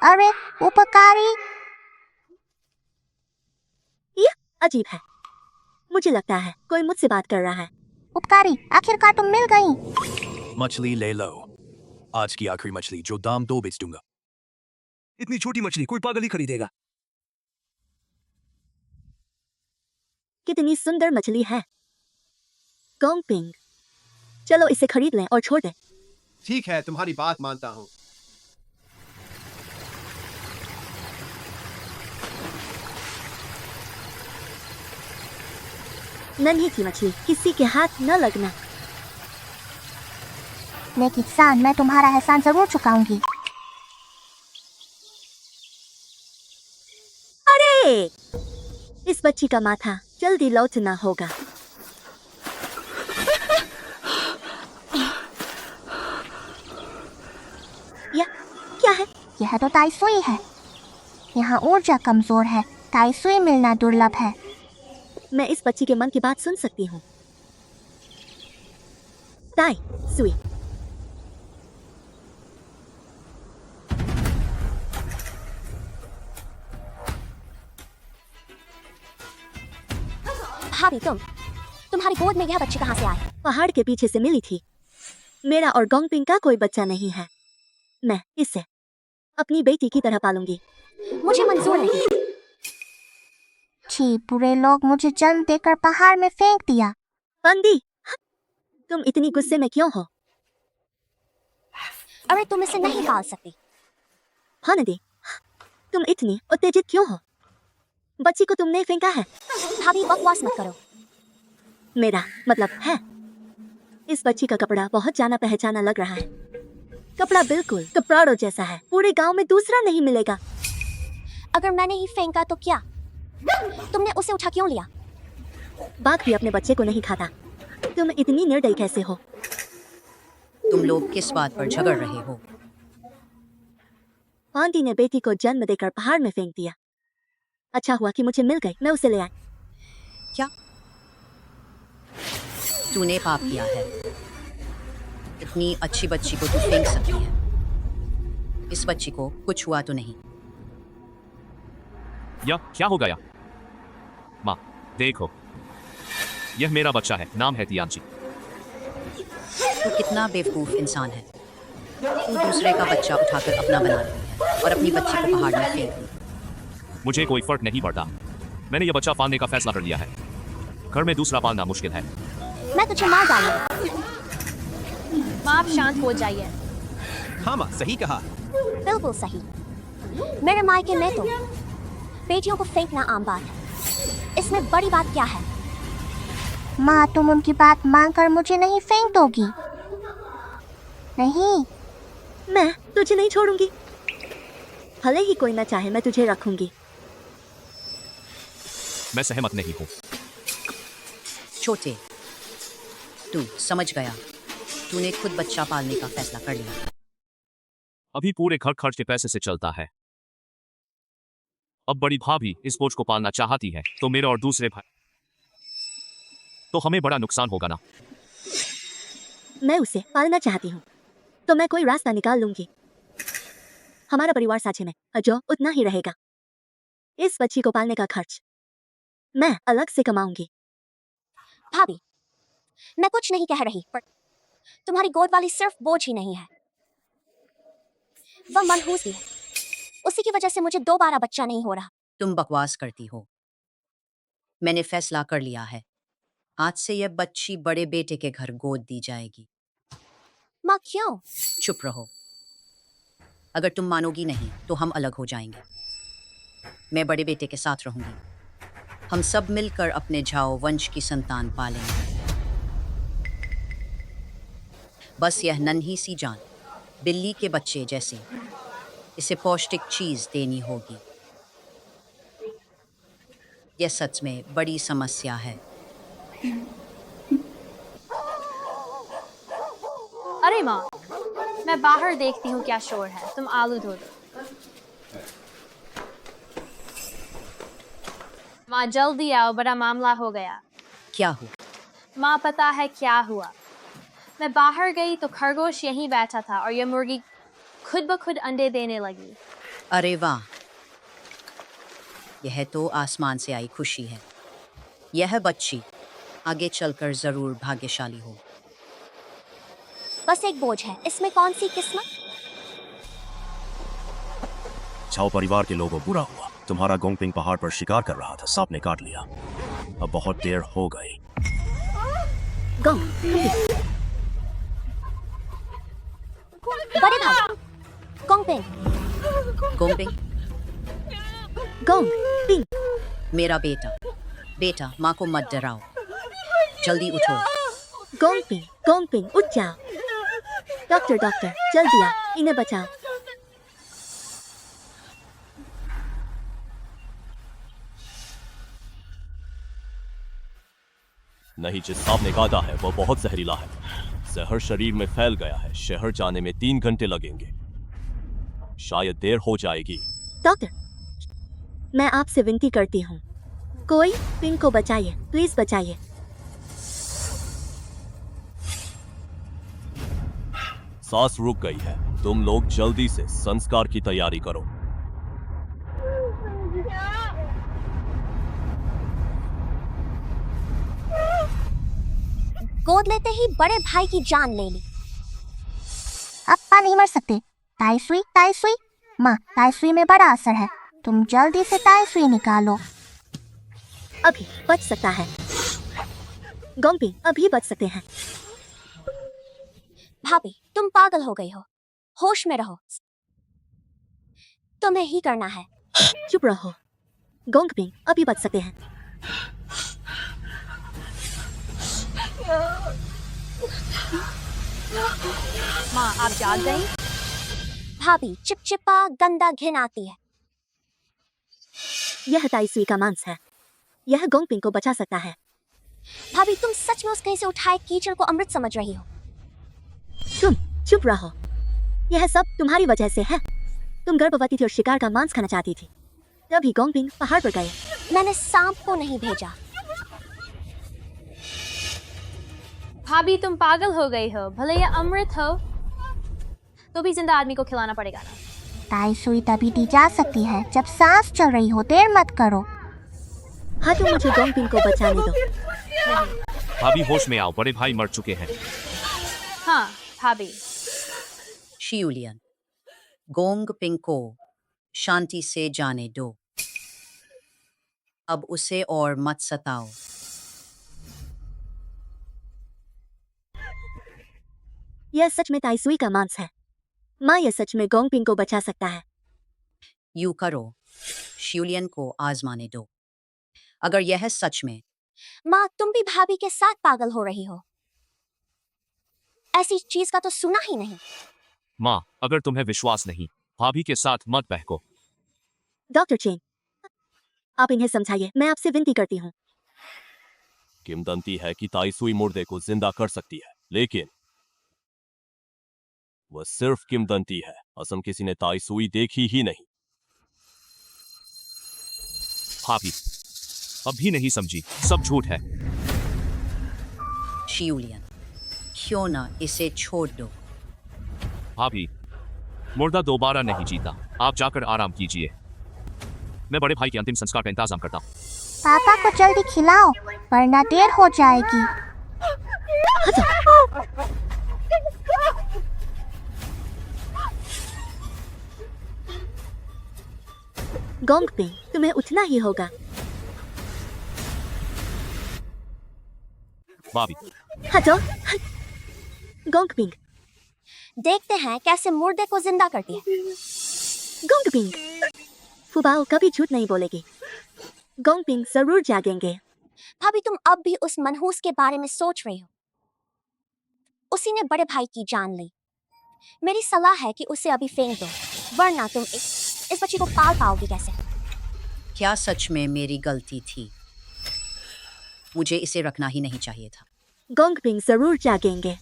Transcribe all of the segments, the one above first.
अरे उपकारी, यह अजीब है। मुझे लगता है कोई मुझसे बात कर रहा है। उपकारी, आखिरकार तुम मिल गई। मछली ले लो, आज की आखिरी मछली जो दाम 2 बेच दूंगा। इतनी छोटी मछली कोई पागल ही खरीदेगा। कितनी सुंदर मछली है। गोंगपिंग, चलो इसे खरीद लें और छोड़ दें। ठीक है, तुम्हारी बात मानता हूँ। नन्ही सी मछली, किसी के हाथ न लगना। मैं किसान, मैं तुम्हारा एहसान जरूर चुकाऊंगी। अरे, इस बच्ची का माथा जल्दी लौटना होगा। यह क्या है? यह तो ताइसुई है। यहाँ ऊर्जा कमजोर है, ताइसुई मिलना दुर्लभ है। मैं इस बच्ची के मन की बात सुन सकती हूँ। ताई सुई, भाभी, तुम्हारी गोद में यह बच्ची कहाँ से आई? पहाड़ के पीछे से मिली थी। मेरा और गोंगपिंग का कोई बच्चा नहीं है। मैं इसे अपनी बेटी की तरह पालूंगी। मुझे मंजूर नहीं। छी, बुरे लोग, मुझे जन्म देकर पहाड़ में फेंक दिया। बंदी, तुम इतनी गुस्से में क्यों हो? अरे तुम इसे नहीं पाल सकती। हाँ नदी, तुम इतनी उत्तेजित क्यों हो? बच्ची को तुमने फेंका है। भाभी, बकवास मत करो। मेरा मतलब है, इस बच्ची का कपड़ा बहुत जाना पहचाना लग रहा है। कपड़ा बिल्कुल कपड़ाड़ो जैसा है। पूरे गांव में दूसरा नहीं मिलेगा। अगर मैंने ही फेंका तो क्या? तुमने उसे उठा क्यों लिया? बाघ भी अपने बच्चे को नहीं खाता। तुम इतनी निर्दयी कैसे हो? तुम लोग किस बात पर झगड़ रहे हो? आंटी ने बेटी को जन्म देकर पहाड़ में फेंक दिया। अच्छा हुआ कि मुझे मिल गई, मैं उसे ले आई। क्या तूने पाप किया है? इतनी अच्छी बच्ची को तू फेंक सकती है? इस बच्ची को कुछ हुआ तो नहीं? यह क्या हो गया? माँ, देखो, यह मेरा बच्चा है, नाम है तियांची। तू कितना बेवकूफ इंसान है। तू दूसरे का बच्चा उठाकर अपना बना ले और अपनी बच्ची को पहाड़ में फेंक दी। मुझे कोई फर्क नहीं पड़ता। मैंने यह बच्चा पालने का फैसला कर लिया है। घर में दूसरा पालना मुश्किल है। मैं तुझे मार डालूंगा। माँ, आप शांत हो जाइए। हाँ माँ, सही कहा। बिल्कुल सही। मेरे मायके में तो बेटियों को फेंकना आम बात है। इसमें बड़ी बात क्या है? माँ, तुम उनकी बात मानकर मुझे नहीं फेंक दोगी? नहीं, मैं तुझे नहीं छोड़ूंगी। भले ही कोई ना चाहे, मैं तुझे रखूंगी। मैं सहमत नहीं हूँ। छोटे, तू समझ गया। तूने खुद बच्चा पालने का फैसला कर लिया। अभी पूरे घर खर्च के पैसे से चलता है। अब बड़ी भाभी इस बोझ को पालना चाहती है तो मेरे और दूसरे भाई, तो हमें बड़ा नुकसान होगा ना। मैं उसे पालना चाहती हूँ तो मैं कोई रास्ता निकाल लूंगी। हमारा परिवार साझे में जो उतना ही रहेगा। इस बच्ची को पालने का खर्च मैं अलग से कमाऊंगी। भाभी, मैं कुछ नहीं कह रही, पर तुम्हारी गोद वाली सिर्फ बोझ ही नहीं है, वह मनहूस भी है। उसी की वजह से मुझे दोबारा बच्चा नहीं हो रहा। तुम बकवास करती हो। मैंने फैसला कर लिया है। आज से यह बच्ची बड़े बेटे के घर गोद दी जाएगी। माँ, क्यों? चुप रहो। अगर तुम मानोगी नहीं तो हम अलग हो जाएंगे। मैं बड़े बेटे के साथ रहूंगी। हम सब मिलकर अपने झाओ वंश की संतान पालेंगे। बस यह नन्ही सी जान, बिल्ली के बच्चे जैसे, इसे पौष्टिक चीज देनी होगी। यह सच में बड़ी समस्या है। अरे माँ, मैं बाहर देखती हूँ क्या शोर है। तुम आलू धो दो। माँ जल्दी आओ, बड़ा मामला हो गया। क्या हुआ? माँ पता है क्या हुआ? मैं बाहर गई तो खरगोश यहीं बैठा था और यह मुर्गी खुद ब खुद अंडे देने लगी। अरे वाह, यह तो आसमान से आई खुशी है। यह बच्ची आगे चलकर जरूर भाग्यशाली हो। बस एक बोझ है, इसमें कौन सी किस्मत। चाओ परिवार के लोगों बुरा हुआ। तुम्हारा गोंगपिंग पहाड़ पर शिकार कर रहा था, सांप ने काट लिया। अब बहुत देर हो गई। गोंग बड़े भाई गोंगपिंग, गोंगपिंग, गोंग पिंग। मेरा बेटा, बेटा माँ को मत डराओ, जल्दी उठो। गोंग पिंग उठ जाओ। डॉक्टर डॉक्टर जल्दी आ, इन्हें बचाओ। नहीं, जिस सांप ने काटा है वो बहुत जहरीला है। जहर शरीर में फैल गया है। शहर जाने में 3 घंटे लगेंगे। शायद देर हो जाएगी। डॉक्टर, मैं आपसे विनती करती हूँ, कोई पिंग को बचाइए, प्लीज बचाइए। सांस रुक गई है। तुम लोग जल्दी से संस्कार की तैयारी करो। गोद लेते ही बड़े भाई की जान ले ली। अप्पा नहीं मर सकते। ताइसुई ताइसुई माँ, ताइसुई में बड़ा असर है, तुम जल्दी से ताइसुई निकालो। अभी बच सकता है। गोंग पिंग अभी बच सकते हैं। भाभी, तुम पागल हो गई हो, होश में रहो, तुम्हें ही करना है। चुप रहो। गोंग पिंग अभी बच सकते हैं। माँ, आप जाग गई? भाभी, चिपचिपा गंदा घिन आती है। यह ताइसुई का मांस है, यह गोंग पिंग को बचा सकता है। भाभी, तुम सच में उस कहीं से उठाए कीचड़ को अमृत समझ रही हो? तुम चुप रहो, यह सब तुम्हारी वजह से है। तुम गर्भवती थी और शिकार का मांस खाना चाहती थी, तभी गोंग पिंग पहाड़ पर गए। मैंने सांप को नहीं भेजा। भाभी, तुम पागल हो गई हो। भले यह अमृत हो तो भी जिंदा आदमी को खिलाना पड़ेगा ना। ताइसुई तभी दी जा सकती है जब सांस चल रही हो, देर मत करो। हाँ, तुम मुझे गोंग पिंग को बचाने दो। भाभी होश में आओ, बड़े भाई मर चुके हैं। हाँ भाभी। शियुलियन, गोंग पिंग को शांति से जाने दो। अब उसे और मत सताओ। यह सच में ताइसुई का मांस है। माँ, यह सच में गोंग पिंग को बचा सकता है। यूं करो, शियुलियन को आजमाने दो। अगर यह सच में। माँ, तुम भी भाभी के साथ पागल हो रही हो। ऐसी चीज का तो सुना ही नहीं। माँ, अगर तुम्हें विश्वास नहीं, भाभी के साथ मत बहको। डॉक्टर चेन, आप इन्हें समझाइए, मैं आपसे विनती करती हूँ। किंवदंती है कि ताइसुई मुर्दे को जिंदा कर सकती है, लेकिन वह सिर्फ किंवदंती है। असम किसी ने ताइसुई देखी ही नहीं। भाभी अभी नहीं समझी, सब झूठ है। शियुलियन, क्यों ना इसे छोड़ दो। भाभी, मुर्दा दोबारा नहीं जीता। आप जाकर आराम कीजिए, मैं बड़े भाई के अंतिम संस्कार का इंतजाम करता हूँ। पापा को जल्दी खिलाओ वरना देर हो जाएगी। गोंग पिंग, तुम्हें उठना ही होगा। भाभी, हटो। गोंग पिंग, देखते हैं कैसे मुर्दे को जिंदा करती है। गोंग पिंग, फुबाओ कभी झूठ नहीं बोलेगी। गोंग पिंग जरूर जागेंगे। भाभी, तुम अब भी उस मनहूस के बारे में सोच रही हो। उसी ने बड़े भाई की जान ली। मेरी सलाह है कि उसे अभी फेंक दो, वरना तुम इस बच्ची को पाल पाओगे कैसे? क्या सच में मेरी गलती थी? मुझे इसे रखना ही नहीं चाहिए था। गोंग पिंग जरूर जागेंगे।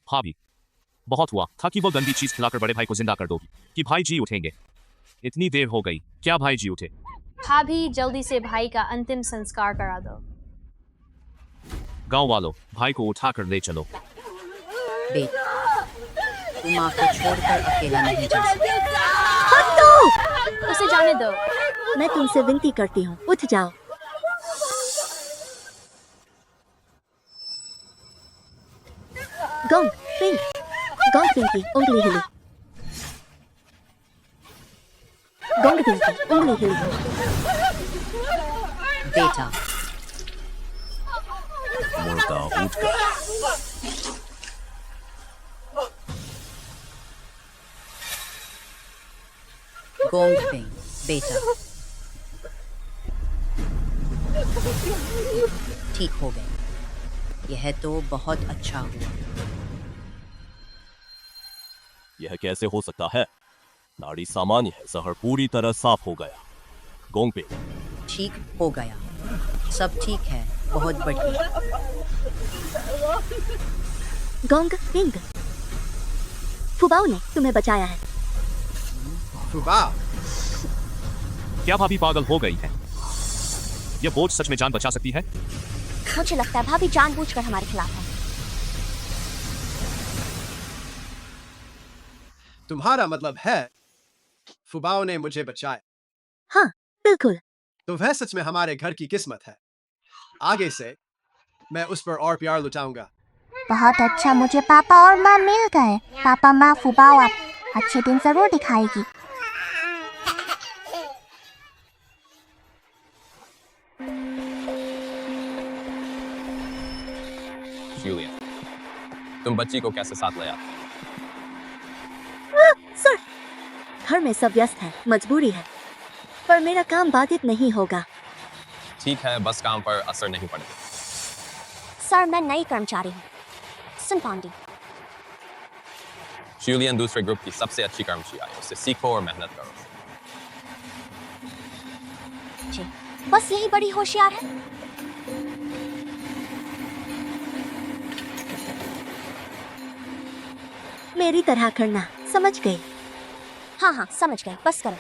भाभी, बहुत हुआ था कि वो गंदी चीज खिलाकर बड़े भाई को जिंदा कर दोगी कि भाई जी उठेंगे। इतनी देर हो गई, क्या भाई जी उठे? भाभी, जल्दी से भाई का अंतिम संस्कार करा दो। गांव वालों, भाई को उठाकर ले चलो। बेटा, तुम माँ को छोड़कर अकेला नहीं जा सकते। हटो। जाने दो। मैं तुमसे विनती करती हूँ, उठ जाओ। गोंग पिंक, गोंग पिंकी उंगली हिली, गोंग पिंकी उंगली हिली। बेटा मुर्दा उठकर गोंग पिंग बेटा ठीक हो गए। यह तो बहुत अच्छा हुआ। यह कैसे हो सकता है? नाड़ी सामान्य है, जहर पूरी तरह साफ हो गया। गोंगपिंग, ठीक हो गया, सब ठीक है, बहुत बढ़िया। गोंग पिंक, फुबाओ ने तुम्हें बचाया है। फुबाओ क्या भाभी पागल हो गई है? यह बोझ सच में जान बचा सकती है? मुझे लगता है भाभी जानबूझकर हमारे खिलाफ है। तुम्हारा मतलब है फुबाओ ने मुझे बचाया? हाँ बिल्कुल। तो वह सच में हमारे घर की किस्मत है। आगे से मैं उस पर और प्यार लुटाऊंगा। बहुत अच्छा, मुझे पापा और माँ मिल गए। पापा माँ फुबाओ आप अच्छे दिन जरूर दिखाएगी। जूलियन, तुम बच्ची को कैसे साथ लाया? सर, घर में सब व्यस्त है, मजबूरी है, पर मेरा काम बाधित नहीं होगा। ठीक है, बस काम पर असर नहीं पड़ेगा। सर, मैं नई कर्मचारी हूँ। सुन पांडी, जूलियन दूसरे ग्रुप की सबसे अच्छी कर्मचारी है, उससे सीखो और मेहनत करो। जी, बस यही बड़ी होशियार है। मेरी तरह करना, समझ गई? हाँ हाँ समझ गए, बस करो।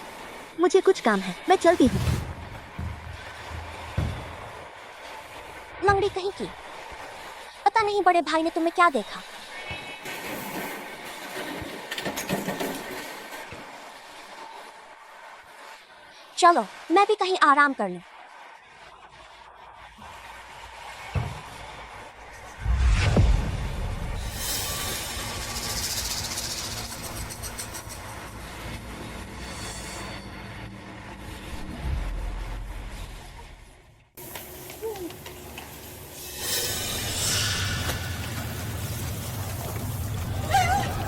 मुझे कुछ काम है, मैं चलती हूँ। लंगड़ी कहीं की, पता नहीं बड़े भाई ने तुम्हें क्या देखा। चलो मैं भी कहीं आराम कर लूं।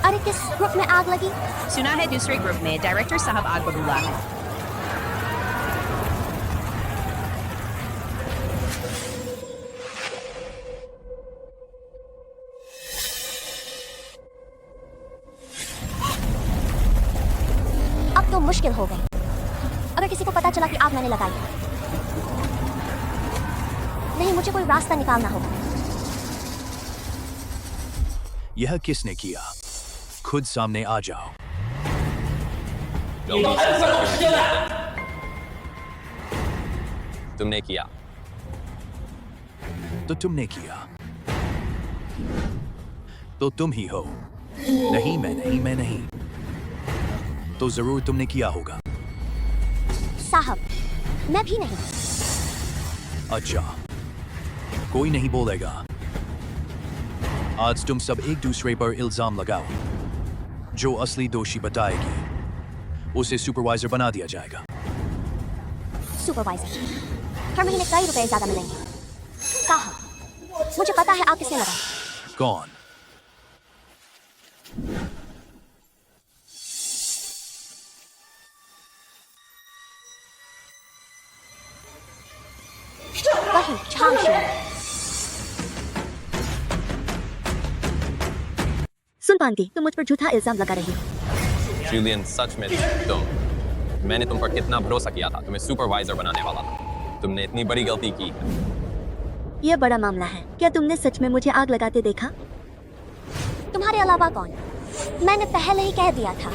अरे किस ग्रुप में आग लगी? सुना है दूसरे ग्रुप में डायरेक्टर साहब आग बबूला है। अब तो मुश्किल हो गई। अगर किसी को पता चला कि आग मैंने लगाई, नहीं, मुझे कोई रास्ता निकालना होगा। यह किसने किया? खुद सामने आ जाओ। तुमने किया। तो तुमने किया, तो तुम ही हो। नहीं मैं नहीं, मैं नहीं। तो जरूर तुमने किया होगा। साहब, मैं भी नहीं। अच्छा, कोई नहीं बोलेगा। आज तुम सब एक दूसरे पर इल्जाम लगाओ। जो असली दोषी बताएगी उसे सुपरवाइजर बना दिया जाएगा। सुपरवाइजर, हर महीने कई रुपए ज्यादा मिलेंगे। साहब, मुझे पता है आग किसने लगाई। कौन? वही झांगशू। सुन पांडी, तुम मुझ पर झूठा इल्जाम लगा रही हो। जूलियन, सच में मैंने तुम पर कितना भरोसा किया था, तुम्हें सुपरवाइजर बनाने वाला था। तुमने इतनी बड़ी गलती की। यह बड़ा मामला है। क्या तुमने सच में मुझे आग लगाते देखा? तुम्हारे अलावा कौन? मैंने पहले ही कह दिया था।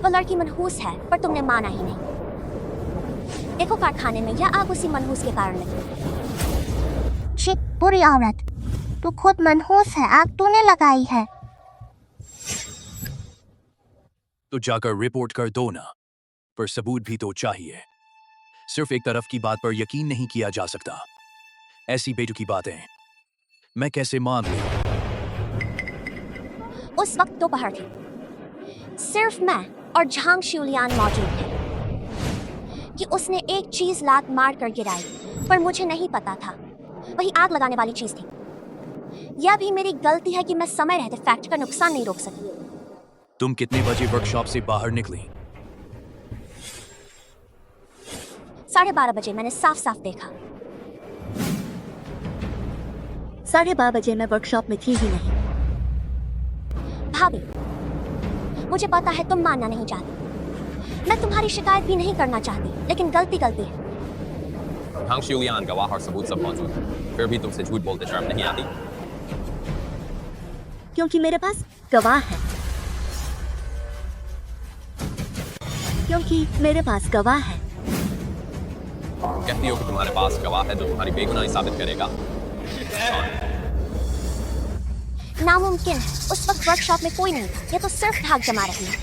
वो लड़की मनहूस है, पर तुमने माना ही नहीं। देखो, कारखाने में यह आग उसी मनहूस के कारण लगी। शिट, बुरी औरत, तू खुद मनहूस है, आग तूने लगाई है। तो जाकर रिपोर्ट कर दो ना। पर सबूत भी तो चाहिए। सिर्फ एक तरफ की बात पर यकीन नहीं किया जा सकता। ऐसी बेतुकी बातें मैं कैसे मान लूं? उस वक्त दोपहर थी। सिर्फ मैं और झांग शिवलियान मौजूद थे कि उसने एक चीज लात मार कर गिराई, पर मुझे नहीं पता था वही आग लगाने वाली चीज थी। यह भी मेरी गलती है कि मैं समय रहते फैक्ट्री का नुकसान नहीं रोक सकी। तुम कितने बजे वर्कशॉप से बाहर निकली? 12:30 बजे मैंने साफ साफ देखा। 12:30 बजे मैं वर्कशॉप में थी ही नहीं। भाभी, मुझे पता है तुम मानना नहीं चाहती। मैं तुम्हारी शिकायत भी नहीं करना चाहती, लेकिन गलती गलती है। हांग शिवलियान गवाह और सबूत सब मौजूद है, फिर भी तुमसे झूठ बोलते शर्म नहीं आती? क्योंकि मेरे पास गवाह है। क्योंकि मेरे पास गवाह है। कहती हो कि तुम्हारे पास गवाह है जो तुम्हारी बेगुनाही साबित करेगा। नामुमकिन है। उस वक्त वर्कशॉप में कोई नहीं था। ये तो सिर्फ धाक जमा रही है।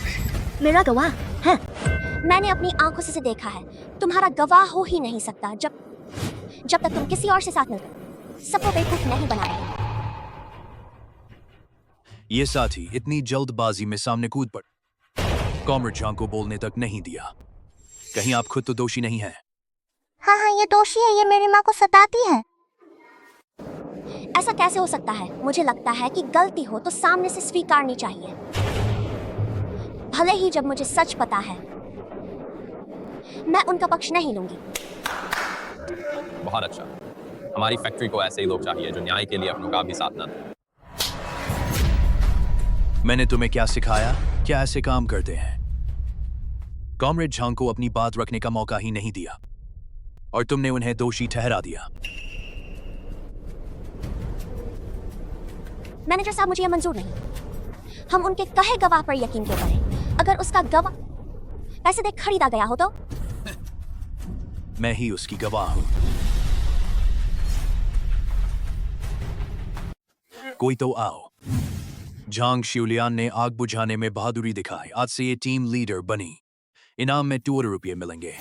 मेरा गवाह है। मैंने अपनी आंखों से देखा है। तुम्हारा गवाह हो ही नहीं सकता जब तक तुम किसी और से साथ मिलकर सबको बेवकूफ नहीं बना रहे। ये साथी इतनी जल्दबाजी में सामने कूद पड़, कॉमरेड झांग को बोलने तक नहीं दिया। कहीं आप खुद तो दोषी नहीं हैं? हाँ, ये दोषी है। ये मेरी माँ को सताती है। ऐसा कैसे हो सकता है? मुझे लगता है कि गलती हो तो सामने से स्वीकारनी चाहिए, भले ही जब मुझे सच पता है। मैं उनका पक्ष नहीं लूंगी। बहुत अच्छा। हमारी फैक्ट्री को ऐसे ही लोग चाहिए जो न्याय के लिए अपनों का भी साथ न दें। मैंने तुम्हें क्या सिखाया? क्या ऐसे काम करते हैं? कॉमरेड झांग को अपनी बात रखने का मौका ही नहीं दिया और तुमने उन्हें दोषी ठहरा दिया। मैनेजर साहब, मुझे यह मंजूर नहीं। हम उनके कहे गवाह पर यकीन क्यों करें? अगर उसका गवाह पैसे दे खरीदा गया हो तो? मैं ही उसकी गवाह हूं। कोई तो आओ। झांग शिवलियान ने आग बुझाने में बहादुरी दिखाई। आज से ये टीम लीडर बनी। इनाम में 2 रुपये मिलेंगे।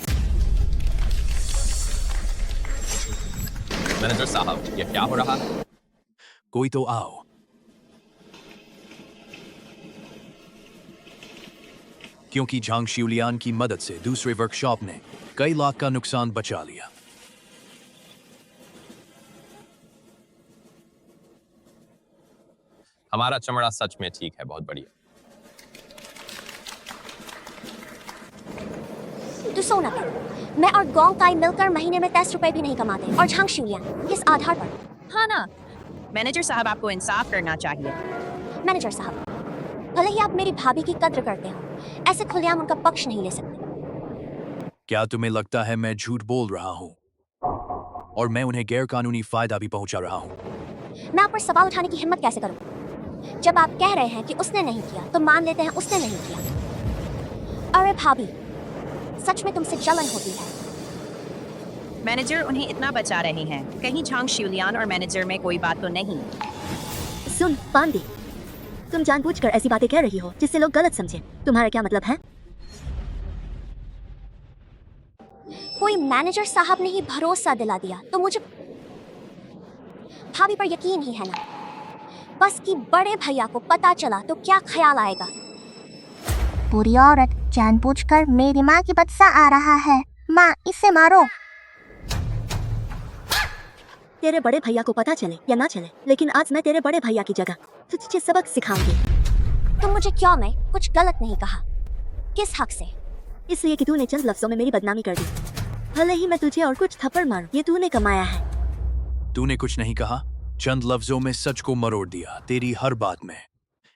मैनेजर साहब, ये क्या हो रहा है? कोई तो आओ। क्योंकि झांग शिवलियान की मदद से दूसरे वर्कशॉप ने कई लाख का नुकसान बचा लिया। हमारा चमड़ा सच में ठीक है, बहुत बढ़िया। तू सोना कर। मैं और गोंगकाई मिलकर महीने में 10 रुपए भी नहीं कमाते, और झांग शिवलियान किस आधार पर? हाँ ना, मैनेजर साहब आपको इंसाफ करना चाहिए। मैनेजर साहब, भले ही आप मेरी भाभी की कद्र करते हो, ऐसे खुलेआम उनका पक्ष नहीं ले सकते। क्या तुम्हें लगता है मैं झूठ बोल रहा हूं और मैं उन्हें गैर कानूनी फायदा भी पहुंचा रहा हूं? मैं आप पर सवाल उठाने की हिम्मत कैसे करूं? जब आप कह रहे हैं कि उसने नहीं किया, तो मान लेते हैं उसने नहीं किया। अरे भाभी, सच में तुमसे जलन होती है। मैनेजर उन्हें इतना बचा रहे हैं, कहीं झांग शिवलियान और मैनेजर में कोई बात तो नहीं? सुन पांडे, तुम जानबूझकर ऐसी बातें कह रही हो जिससे लोग गलत समझे। तुम्हारा क्या मतलब है? कोई मैनेजर साहब ने ही भरोसा दिला दिया तो मुझे भाभी पर यकीन ही है ना। बस कि बड़े भैया को पता चला तो क्या ख्याल आएगा। बुरी औरत, जानबूझकर मेरी माँ की बदसा आ रहा है। माँ, इसे मारो। तेरे बड़े भैया को पता चले या ना चले, लेकिन आज मैं तेरे बड़े भैया की जगह तुझे सबक सिखाऊंगी। तुम मुझे क्यों? मैं कुछ गलत नहीं कहा। किस हक से? इसलिए कि तूने चंद लफ्जों में मेरी बदनामी कर दी। भले ही मैं तुझे और कुछ थप्पड़ मारूं, ये तूने कमाया है। तूने कुछ नहीं कहा, चंद लफ्जों में सच को मरोड़ दिया। तेरी हर बात में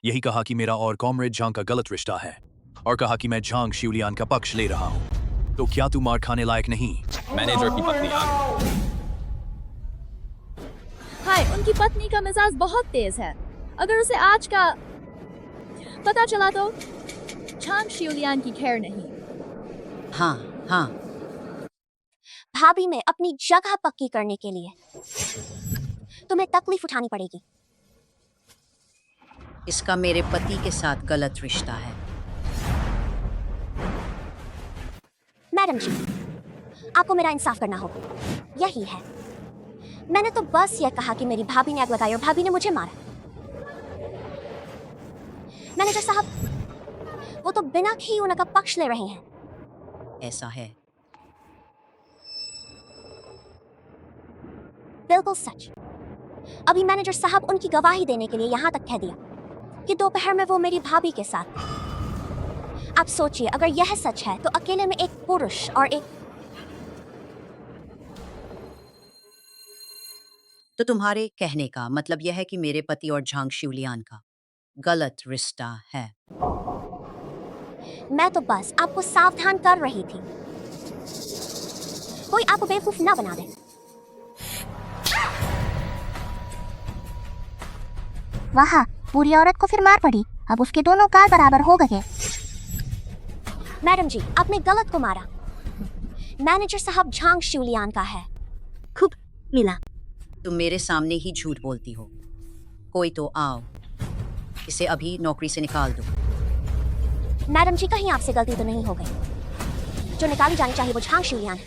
यही कहा कि मेरा और कॉमरेड झांग का गलत रिश्ता है, और कहा कि मैं झांग शिवलियान का पक्ष ले रहा हूँ। तो क्या तू मार खाने लायक नहीं? मैनेजर की पत्नी आ गई। हाय, उनकी पत्नी का मिजाज बहुत तेज है। अगर उसे आज का पता चला तो झांग शिवलियान की खैर नहीं। हाँ हाँ, भाभी में अपनी जगह पक्की करने के लिए तुम्हें तकलीफ उठानी पड़ेगी। इसका मेरे पति के साथ गलत रिश्ता है। मैडम जी, आपको मेरा इंसाफ करना होगा। यही है, मैंने तो बस यह कहा कि मेरी भाभी ने आग लगाई और भाभी ने मुझे मारा। मैनेजर साहब, वो तो बिना ही उनका पक्ष ले रहे हैं। ऐसा है। बिल्कुल सच। अभी मैनेजर साहब उनकी गवाही देने के लिए यहाँ तक कह दिया कि दोपहर में वो मेरी भाभी के साथ थे। आप सोचिए, अगर यह सच है तो अकेले में एक पुरुष और एक तो तुम्हारे कहने का मतलब यह है कि मेरे पति और झांग शिवलियान का गलत रिश्ता है। मैं तो बस आपको सावधान कर रही थी, कोई आपको बेवकूफ ना बना दे। वाह, पूरी औरत को फिर मार पड़ी। अब उसके दोनों काल बराबर हो गए। मैडम जी, आपने गलत को मारा। मैनेजर साहब झांग शिवलियान का है। खूब मिला। तुम मेरे सामने ही झूठ बोलती हो। कोई तो आओ, इसे अभी नौकरी से निकाल दो। मैडम जी, कहीं आपसे गलती तो नहीं हो गई? जो निकाली जानी चाहिए वो झांग शिवलियान है।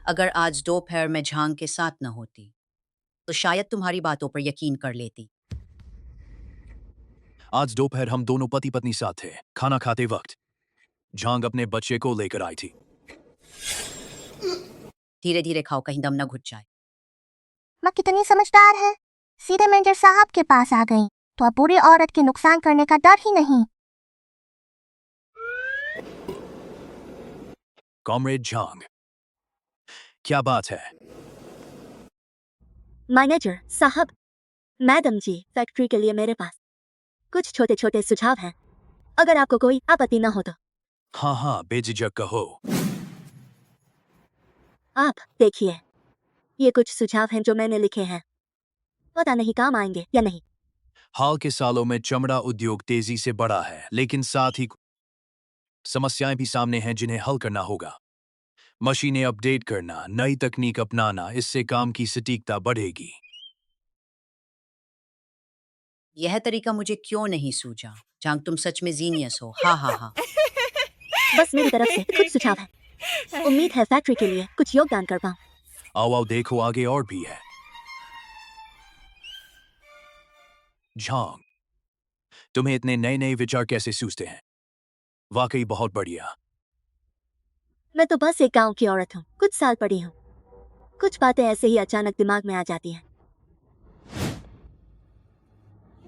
अगर आज दोपहर में झांग के साथ न होती तो शायद तुम्हारी बातों पर यकीन कर लेती। आज दोपहर हम दोनों पति पत्नी साथ थे। खाना खाते वक्त झांग अपने बच्चे को लेकर आई थी। धीरे धीरे खाओ, कहीं दम न घुट जाए। माँ कितनी समझदार है, सीधे मैनेजर साहब के पास आ गई, तो अब बुरी औरत के नुकसान करने का डर ही नहीं। कॉमरेड झांग, क्या बात है? मैनेजर साहब, मैडम जी, फैक्ट्री के लिए मेरे पास कुछ छोटे छोटे सुझाव हैं, अगर आपको कोई आपत्ति न हो तो। हाँ हाँ, बेझिझक कहो। आप देखिए, ये कुछ सुझाव हैं जो मैंने लिखे हैं, पता नहीं काम आएंगे या नहीं। हाल के सालों में चमड़ा उद्योग तेजी से बढ़ा है, लेकिन साथ ही समस्याएं भी सामने हैं जिन्हें हल करना होगा। मशीनें अपडेट करना, नई तकनीक अपनाना, इससे काम की सटीकता बढ़ेगी। यह तरीका मुझे क्यों नहीं सूझा? झांग, तुम सच में जीनियस हो। हाँ हाँ हाँ। बस मेरी तरफ से कुछ सुझाव है, उम्मीद है फैक्ट्री के लिए कुछ योगदान कर पाऊं। आओ आओ, देखो आगे और भी है। झांग, तुम्हें इतने नए नए विचार कैसे सूझते हैं? वाकई बहुत बढ़िया। मैं तो बस एक गांव की औरत हूँ, कुछ साल पढ़ी हूँ, कुछ बातें ऐसे ही अचानक दिमाग में आ जाती हैं।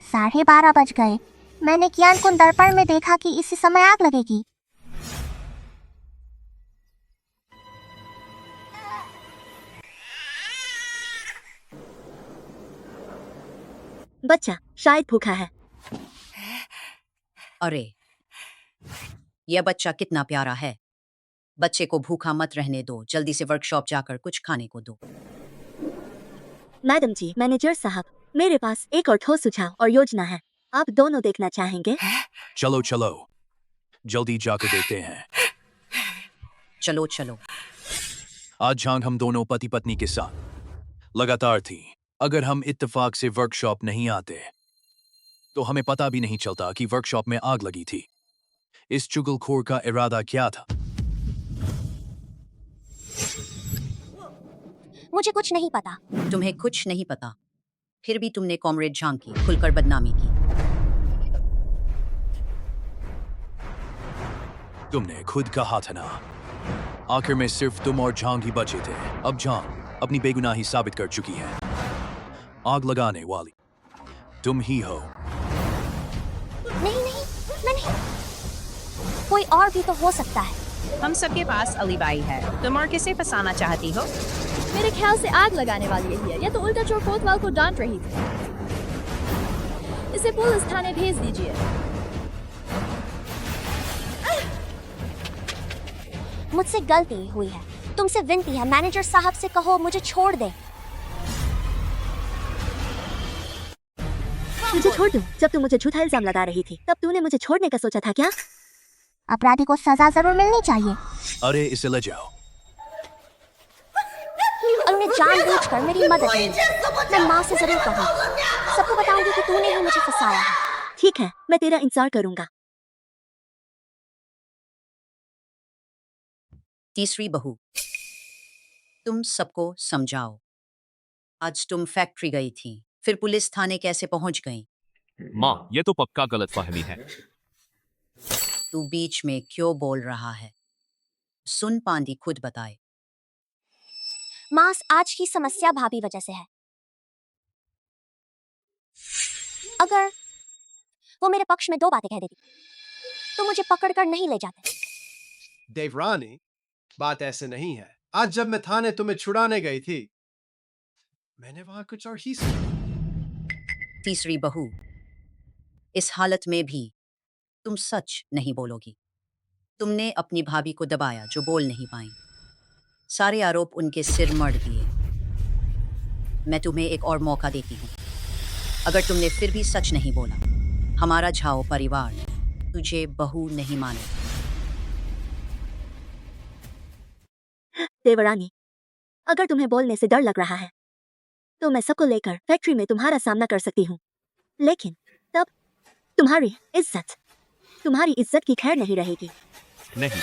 12:30 बज गए। मैंने कियान को दर्पण में देखा कि इसी समय आग लगेगी। बच्चा शायद भूखा है। अरे, यह बच्चा कितना प्यारा है। बच्चे को भूखा मत रहने दो, जल्दी से वर्कशॉप जाकर कुछ खाने को दो। मैडम जी, मैनेजर साहब, मेरे पास एक और ठोस सुझाव और योजना है, आप दोनों देखना चाहेंगे? चलो चलो, जल्दी जाकर देखते हैं। चलो चलो। आज झांग हम दोनों पति पत्नी के साथ लगातार थी। अगर हम इत्तेफाक से वर्कशॉप नहीं आते तो हमें पता भी नहीं चलता कि वर्कशॉप में आग लगी थी। इस चुगलखोर का इरादा क्या था? मुझे कुछ नहीं पता। तुम्हें कुछ नहीं पता, फिर भी तुमने कॉमरेड झांग की खुलकर बदनामी की। तुमने खुद कहा था ना, आखिर में सिर्फ तुम और झांग ही बचे थे। अब झांग अपनी बेगुनाही साबित कर चुकी है। आग लगाने वाली तुम ही हो। नहीं नहीं, मैं नहीं। कोई और भी तो हो सकता है। हम सबके पास अलीबाई है, तुम और किसे फंसाना चाहती हो? मेरे ख्याल से आग लगाने वाली यही है, या तो उल्टा चोर कोतवाल को डांट रही थी। इसे पुलिस थाने भेज दीजिए। मुझसे गलती हुई है, तुमसे विनती है, मैनेजर साहब से कहो मुझे छोड़ दे। मुझे छोड़ दो। जब तुम मुझे झूठा इल्जाम लगा रही थी तब तूने मुझे छोड़ने का सोचा था क्या? अपराधी को सजा जरूर मिलनी चाहिए। अरे इसे ले जाओ। और उन्हें जानबूझकर मेरी मदद की। मैं माँ से जरूर कहूँगी, सबको बताऊंगी कि तूने ही मुझे फंसाया है। ठीक है, मैं तेरा इंतजार करूंगा। तीसरी बहू, तुम सबको समझाओ। आज तुम फैक्ट्री गई थी, फिर पुलिस थाने कैसे पहुंच गई? माँ, ये तो पक्का गलतफहमी है। तू बीच में क्यों बोल रहा है? सुन पांदी खुद बताए। मास, आज की समस्या भाभी वजह से है। अगर वो मेरे पक्ष में 2 बातें कह देती तो मुझे पकड़कर नहीं ले जाते। देवरानी, बात ऐसे नहीं है। आज जब मैं थाने तुम्हें छुड़ाने गई थी, मैंने वहां कुछ और ही सुना। तीसरी बहू, इस हालत में भी तुम सच नहीं बोलोगी। तुमने अपनी भाभी को दबाया जो बोल नहीं पाई। सारे आरोप उनके सिर मढ़ दिए। मैं तुम्हें एक और मौका देती हूँ। अगर तुमने फिर भी सच नहीं बोला, हमारा झाओ परिवार तुझे बहू नहीं मानेगा। देवरानी, अगर तुम्हें बोलने से डर लग रहा है तो मैं सबको लेकर फैक्ट्री में तुम्हारा सामना कर सकती हूँ, लेकिन तब तुम्हारी इज्जत की खैर नहीं रहेगी। नहीं।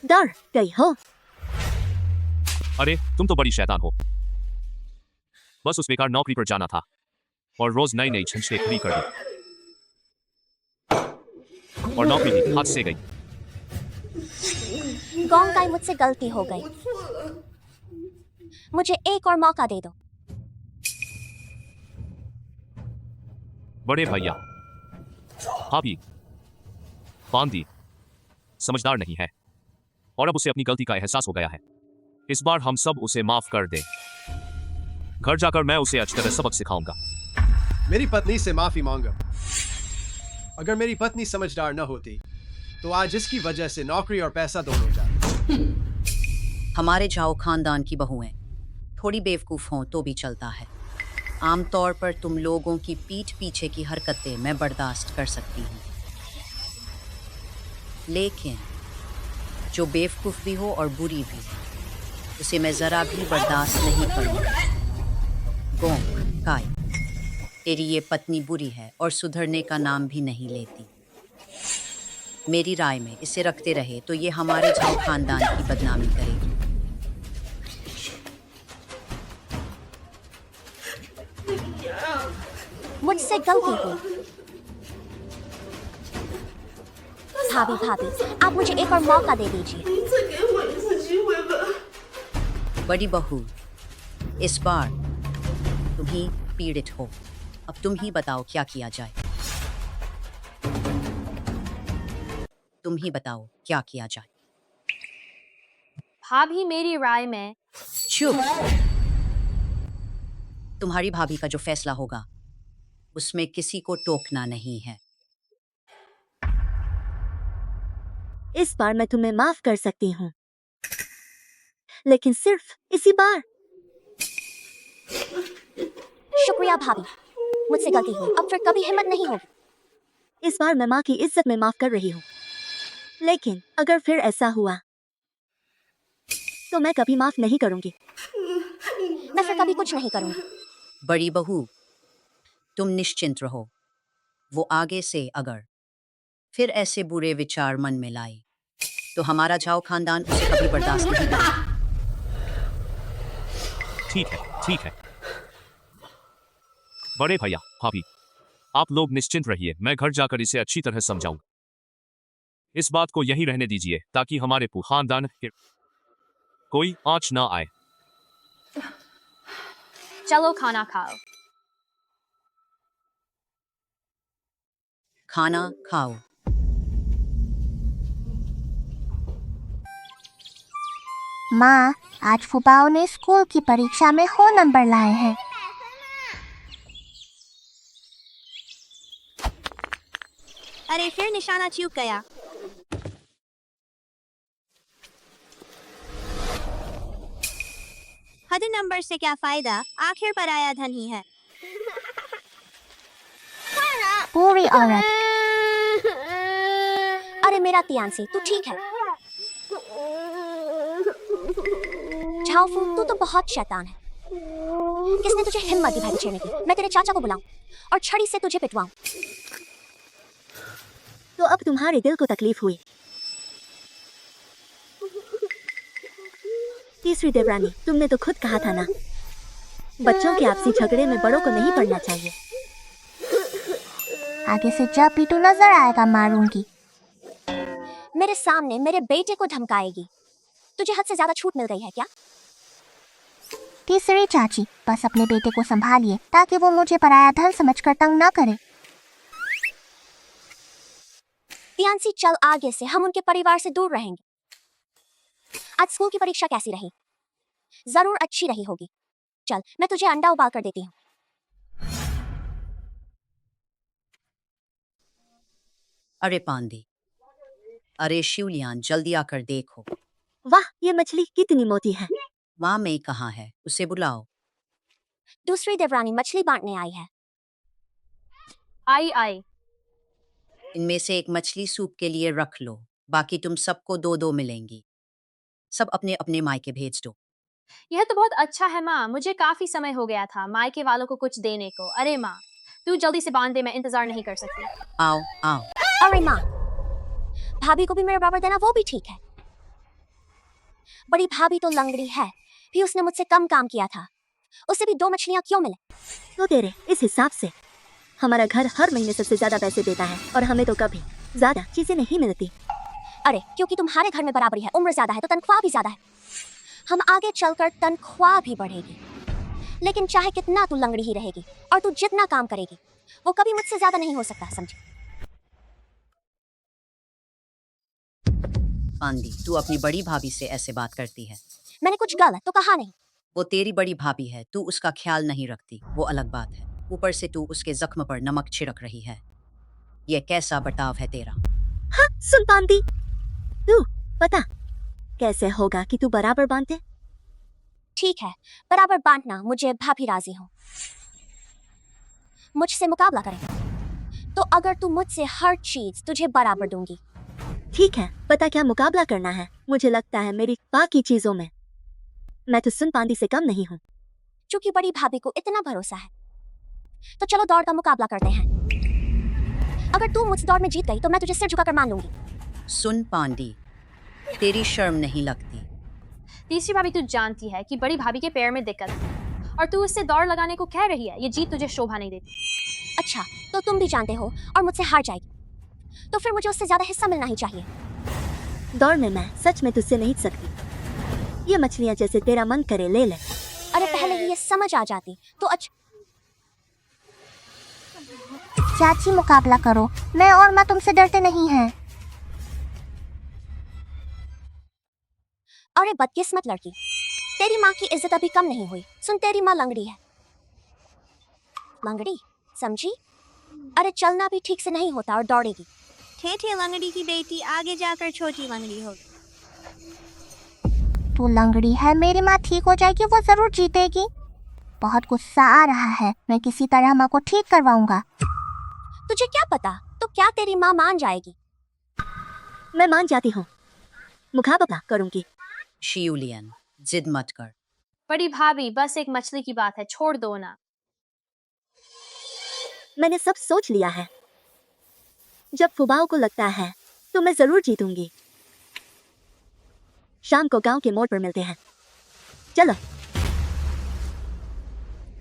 डर गई हो? अरे, तुम तो बड़ी शैतान हो। बस उस बेकार नौकरी पर जाना था और रोज नई नई छंछे खड़ी कर दी, और नौकरी भी हाथ से गई। गोंकाई, मुझसे गलती हो गई। मुझे एक और मौका दे दो। बड़े भैया, भाभी पांदी समझदार नहीं है और अब उसे अपनी गलती का एहसास हो गया है। इस बार हम सब उसे माफ कर दें। घर जाकर मैं उसे अच्छी तरह सबक सिखाऊंगा। मेरी पत्नी से माफी मांगो। अगर मेरी पत्नी समझदार न होती तो आज इसकी वजह से नौकरी और पैसा दोनों जाते। हमारे झाओ खानदान की बहुएं थोड़ी बेवकूफ हों तो भी चलता है। आमतौर पर तुम लोगों की पीठ पीछे की हरकतें मैं बर्दाश्त कर सकती हूँ, लेकिन जो बेवकूफ भी हो और बुरी भी, उसे मैं जरा भी बर्दाश्त नहीं करूँगी। गोंकाई, तेरी ये पत्नी बुरी है और सुधरने का नाम भी नहीं लेती। मेरी राय में इसे रखते रहे तो ये हमारे झाओ खानदान की बदनामी करेगी। मुझसे गलती हुई। भाभी, आप मुझे एक और मौका दे दीजिए। बड़ी बहू, इस बार तुम ही पीड़ित हो। अब तुम ही बताओ क्या किया जाए। तुम ही बताओ क्या किया जाए। भाभी, मेरी राय में चुप। तुम्हारी भाभी का जो फैसला होगा उसमें किसी को टोकना नहीं है। इस बार मैं तुम्हें माफ कर सकती हूँ, लेकिन सिर्फ इसी बार। शुक्रिया भाभी, मुझसे गलती हुई। अब फिर कभी हिम्मत नहीं होगी। इस बार मैं माँ की इज्जत में माफ कर रही हूँ, लेकिन अगर फिर ऐसा हुआ तो मैं कभी माफ नहीं करूंगी। मैं फिर कभी कुछ नहीं करूंगी। बड़ी बहू, तुम निश्चिंत रहो। वो आगे से अगर फिर ऐसे बुरे विचार मन में लाए तो हमारा झाओ खानदान उसे कभी बर्दाश्त नहीं करेगा। ठीक है। बड़े भैया, भाभी, आप लोग निश्चिंत रहिए। मैं घर जाकर इसे अच्छी तरह समझाऊंगा। इस बात को यहीं रहने दीजिए ताकि हमारे खानदान के कोई आंच ना आए। चलो खाना खाओ। खाना खाओ। माँ, आज फुबाओ ने स्कूल की परीक्षा में हो नंबर लाए हैं। अरे, फिर निशाना चूक गया। हद नंबर से क्या फायदा, आखिर पर आया धन ही है। पूरी औरत। अरे मेरा तियांसी, तू ठीक है? झाओफू, तू तो बहुत शैतान है। किसने तुझे हिम्मत दी भाई छेड़ने की? मैं तेरे चाचा को बुलाऊं और छड़ी से तुझे पिटवाऊं। तो अब तुम्हारे दिल को तकलीफ हुई। तीसरी देवरानी, तुमने तो खुद कहा था ना, बच्चों के आपसी झगड़े में बड़ों को नहीं पड़ना चाहिए। आगे से जब भी तू नजर आएगा मारूंगी। मेरे सामने मेरे बेटे को धमकाएगी? तुझे हद से ज्यादा छूट मिल गई है क्या? तीसरी चाची, बस अपने बेटे को संभालिए ताकि वो मुझे पराया धन समझकर तंग ना करे। तियानसी, चल आगे से हम उनके परिवार से दूर रहेंगे। आज स्कूल की परीक्षा कैसी रही? जरूर अच्छी रही होगी। चल, मैं तुझे अंडा उबाल कर देती हूँ। अरे पांदी, अरे शिवलियान, जल्दी आकर देखो। वाह, ये मछली कितनी मोटी है। माँ मई कहाँ है? उसे बुलाओ। दूसरी देवरानी मछली बांटने आई है। आई आई। इनमें से एक मछली सूप के लिए रख लो, बाकी तुम सबको 2-2 मिलेंगी। सब अपने अपने मायके भेज दो। यह तो बहुत अच्छा है माँ, मुझे काफी समय हो गया था मायके वालों को कुछ देने को। अरे माँ, तू जल्दी से बांध दे, मैं इंतजार नहीं कर सकती। आओ आओ। अरे माँ, भाभी को भी मेरे बराबर देना वो भी ठीक है। बड़ी भाभी तो लंगड़ी है, भी उसने मुझसे कम काम किया था, उसे भी 2 मछलियाँ क्यों मिले? तो तेरे इस हिसाब से हमारा घर हर महीने सबसे ज्यादा पैसे देता है और हमें तो कभी ज्यादा चीजें नहीं मिलती। अरे क्योंकि तुम्हारे घर में बराबरी है, उम्र ज्यादा है तो तनख्वाह भी ज्यादा है। हम आगे चलकर तनख्वाह भी बढ़ेगी, लेकिन चाहे कितना तू लंगड़ी ही रहेगी और तू जितना काम करेगी वो कभी मुझसे ज्यादा नहीं हो सकता, समझी? पांदी, तू अपनी बड़ी भाभी से ऐसे बात करती है? मैंने कुछ गलत तो कहा नहीं। वो तेरी बड़ी भाभी है, तू उसका ख्याल नहीं रखती, वो अलग बात है। ऊपर से तू उसके जख्म पर नमक छिड़क रही है। ये कैसा बर्ताव है तेरा? हाँ, सुन पांदी, तू पता कैसे होगा कि तू बराबर बांधे? ठीक है, बराबर बांटना, मुझे भाभी राजी हो। मुझसे मुकाबला करें तो अगर तू मुझसे हर चीज तुझे बराबर दूंगी। ठीक है, पता क्या मुकाबला करना है? मुझे लगता है मेरी बाकी चीजों में मैं तो सुन पांदी से कम नहीं हूँ। चूंकि बड़ी भाभी को इतना भरोसा है तो चलो दौड़ का मुकाबला करते हैं। अगर तू मुझ दौड़ में जीत गई तो मैं तुझे सिर झुकाकर मान लूंगी। सुन पांडी, तेरी शर्म नहीं लगती? तीसरी भाभी, तू जानती है कि बड़ी भाभी के पैर में दिक्कत है और तू उससे दौड़ लगाने को कह रही है। ये जीत तुझे शोभा नहीं देती। अच्छा, तो तुम भी जानते हो और मुझसे हार जाएगी तो फिर मुझे उससे ज्यादा हिस्सा मिलना ही चाहिए। दौड़ में मैं सच में तुझसे नहीं सकती। ये मछलियाँ जैसे तेरा मन करे ले ले। अरे पहले ही ये समझ आ जाती तो अच्छा। चाची, मुकाबला करो, मैं और माँ तुमसे डरते नहीं हैं। अरे बदकिस्मत लड़की, तेरी माँ की इज्जत अभी कम नहीं हुई। सुन, तेरी माँ लंगड़ी है। लंगड़ी, समझी? अरे चलना भी ठीक से नहीं होता और दौड़ेगी। ठेठे लंगड़ी की बेटी आगे जाकर छोटी लंगड़ी होगी। तू लंगड़ी है, मेरी माँ ठीक हो जाएगी, वो जरूर जीतेगी। बहुत गुस्सा आ रहा है, मैं किसी तरह माँ को ठीक करवाऊंगा। तुझे क्या पता, तो क्या तेरी माँ मान जाएगी? मैं मान जाती हूँ, मुकाबला करूंगी। शिवलियन, जिद मत कर। बड़ी भाभी, बस एक मछली की बात है, छोड़ दो ना। मैंने सब सोच लिया है। जब फुबाओ को लगता है तो मैं जरूर जीतूंगी। शाम को गांव के मोड़ पर मिलते हैं, चलो।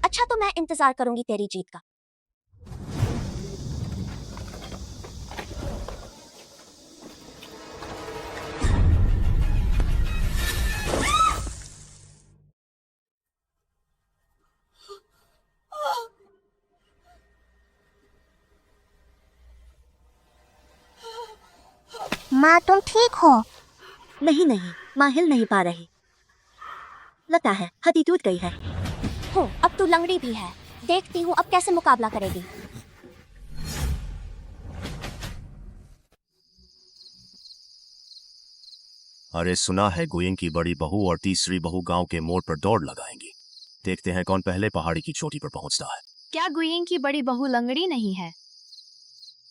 अच्छा, तो मैं इंतजार करूंगी तेरी जीत का। माँ, तुम ठीक हो? नहीं नहीं, माँ हिल नहीं पा रही, लगता है हड्डी टूट गई है। हो, अब तू लंगड़ी भी है, देखती हूँ अब कैसे मुकाबला करेगी। अरे सुना है गुयिंग की बड़ी बहू और तीसरी बहू गांव के मोड़ पर दौड़ लगाएंगी। देखते हैं कौन पहले पहाड़ी की चोटी पर पहुंचता है। क्या गुयिंग की बड़ी बहू लंगड़ी नहीं है?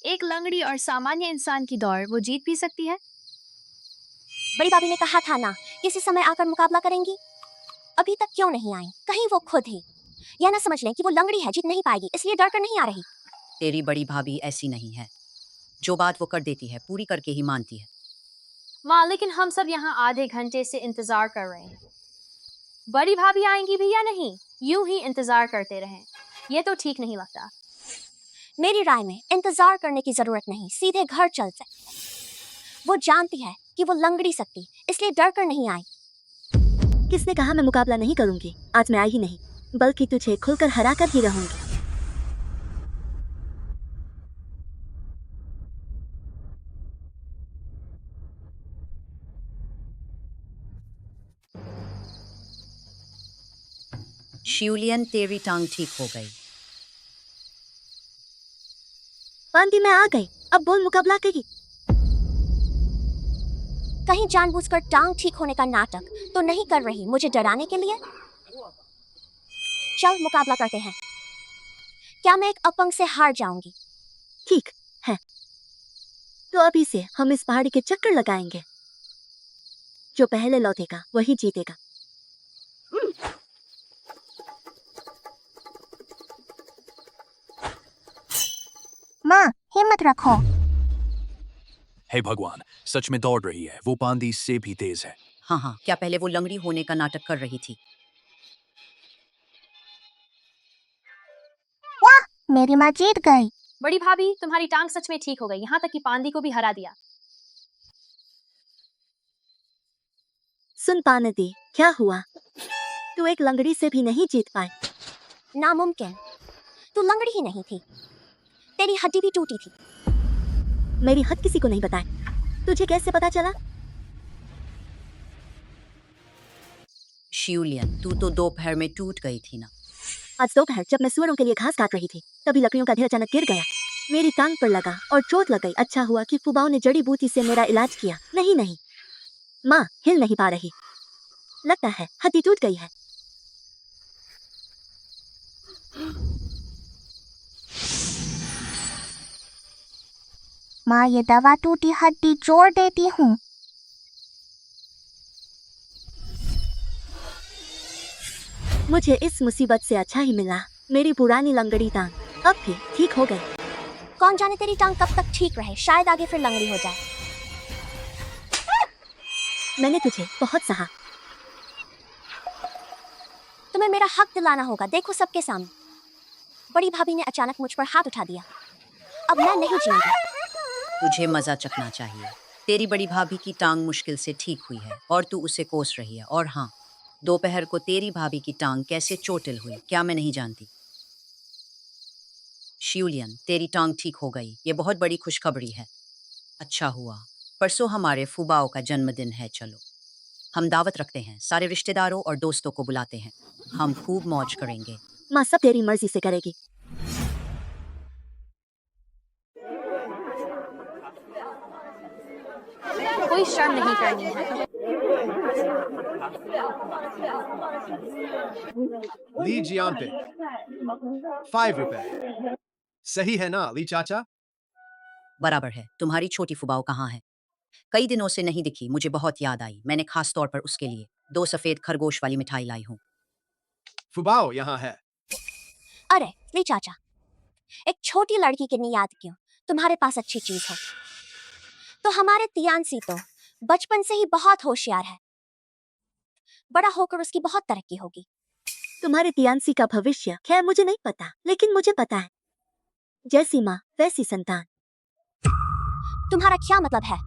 एक लंगड़ी और सामान्य इंसान की दौड़ वो जीत भी सकती है। बड़ी भाभी ने कहा था ना, किसी समय आकर मुकाबला करेंगी। अभी तक क्यों नहीं आई? कहीं वो खुद ही यह ना समझ लें कि वो लंगड़ी है, जीत नहीं पाएगी, इसलिए डर कर नहीं आ रही। तेरी बड़ी भाभी ऐसी नहीं है, जो बात वो कर देती है पूरी करके ही मानती है। माँ, लेकिन हम सब यहाँ आधे घंटे से इंतजार कर रहे हैं। बड़ी भाभी आएंगी भी या नहीं, यूं ही इंतजार करते रहें, ये तो ठीक नहीं लगता। मेरी राय में इंतजार करने की जरूरत नहीं, सीधे घर चलते। वो जानती है कि वो लंगड़ी सकती, इसलिए डर कर नहीं आई। किसने कहा मैं मुकाबला नहीं करूंगी? आज मैं आई ही नहीं, बल्कि तुझे खुलकर हरा कर ही रहूंगी। शिवलियन, तेरी टांग ठीक हो गई। पांदी मैं आ गई, अब बोल मुकाबला करी। कहीं जानबूझकर टांग ठीक होने का नाटक तो नहीं कर रही मुझे डराने के लिए? चल मुकाबला करते हैं। क्या मैं एक अपंग से हार जाऊंगी? ठीक है, तो अभी से हम इस पहाड़ी के चक्कर लगाएंगे। जो पहले लौटेगा वही जीतेगा। माँ हिम्मत रखो। हे भगवान, सच में दौड़ रही है। वो पांदी से भी तेज है। हाँ हाँ, क्या पहले वो लंगड़ी होने का नाटक कर रही थी? वाह, मेरी माँ जीत गई। बड़ी भाभी, तुम्हारी टांग सच में ठीक हो गई, यहाँ तक कि पांदी को भी हरा दिया। सुन पानदी, क्या हुआ? तू एक लंगड़ी से भी नहीं जीत पाई। नामुमकिन, तू लंगड़ी ही नहीं थी, तेरी हड्डी भी टूटी थी। मेरी हद किसी को नहीं बताए। तुझे कैसे पता चला? शिवलियन, तू तो दोपहर में टूट गई थी ना। आज दोपहर जब मैं सुअरों के लिए घास काट रही थी, तभी लकड़ियों का ढेर अचानक गिर गया, मेरी टांग पर लगा और चोट लग गई। अच्छा हुआ कि फुबाओ ने जड़ी बूटी से मेरा इलाज किया। नहीं नहीं, माँ हिल नहीं पा रही, लगता है हड्डी टूट गई है। माँ ये दवा टूटी हड्डी जोड़ देती हूँ। मुझे इस मुसीबत से अच्छा ही मिला, मेरी पुरानी लंगड़ी टांग अब भी ठीक हो गई। कौन जाने तेरी टांग कब तक ठीक रहे, शायद आगे फिर लंगड़ी हो जाए। मैंने तुझे बहुत सहा। तुम्हें मेरा हक दिलाना होगा, देखो सबके सामने। बड़ी भाभी ने अचानक मुझ पर हाथ उठा दिया, अब मैं नहीं जीऊंगी। तुझे मजा चखना चाहिए। तेरी बड़ी भाभी की टांग मुश्किल से ठीक हुई है और तू उसे कोस रही है। और हाँ, दोपहर को तेरी भाभी की टांग कैसे चोटिल हुई क्या मैं नहीं जानती। शिवलियन, तेरी टांग ठीक हो गई, ये बहुत बड़ी खुशखबरी है। अच्छा हुआ, परसों हमारे फुबाओ का जन्मदिन है। चलो हम दावत रखते हैं, सारे रिश्तेदारों और दोस्तों को बुलाते हैं, हम खूब मौज करेंगे। माँ सब तेरी मर्जी से करेगी। कोई शर्म नहीं करनी है। लीजिए आम पे 5 रुपए। सही है ना अली चाचा? बराबर है। तुम्हारी छोटी फुबाओ कहाँ है? कई दिनों से नहीं दिखी, मुझे बहुत याद आई। मैंने खास तौर पर उसके लिए 2 सफेद खरगोश वाली मिठाई लाई हूँ। फुबाओ यहाँ है। अरे ली चाचा, एक छोटी लड़की की नहीं याद क्यों? तुम्हारे पास अच्छी चीज हो तो। हमारे तियानसी तो बचपन से ही बहुत होशियार है, बड़ा होकर उसकी बहुत तरक्की होगी। तुम्हारे तियानसी का भविष्य खैर मुझे नहीं पता, लेकिन मुझे पता है, जैसी माँ वैसी संतान। तुम्हारा क्या मतलब है?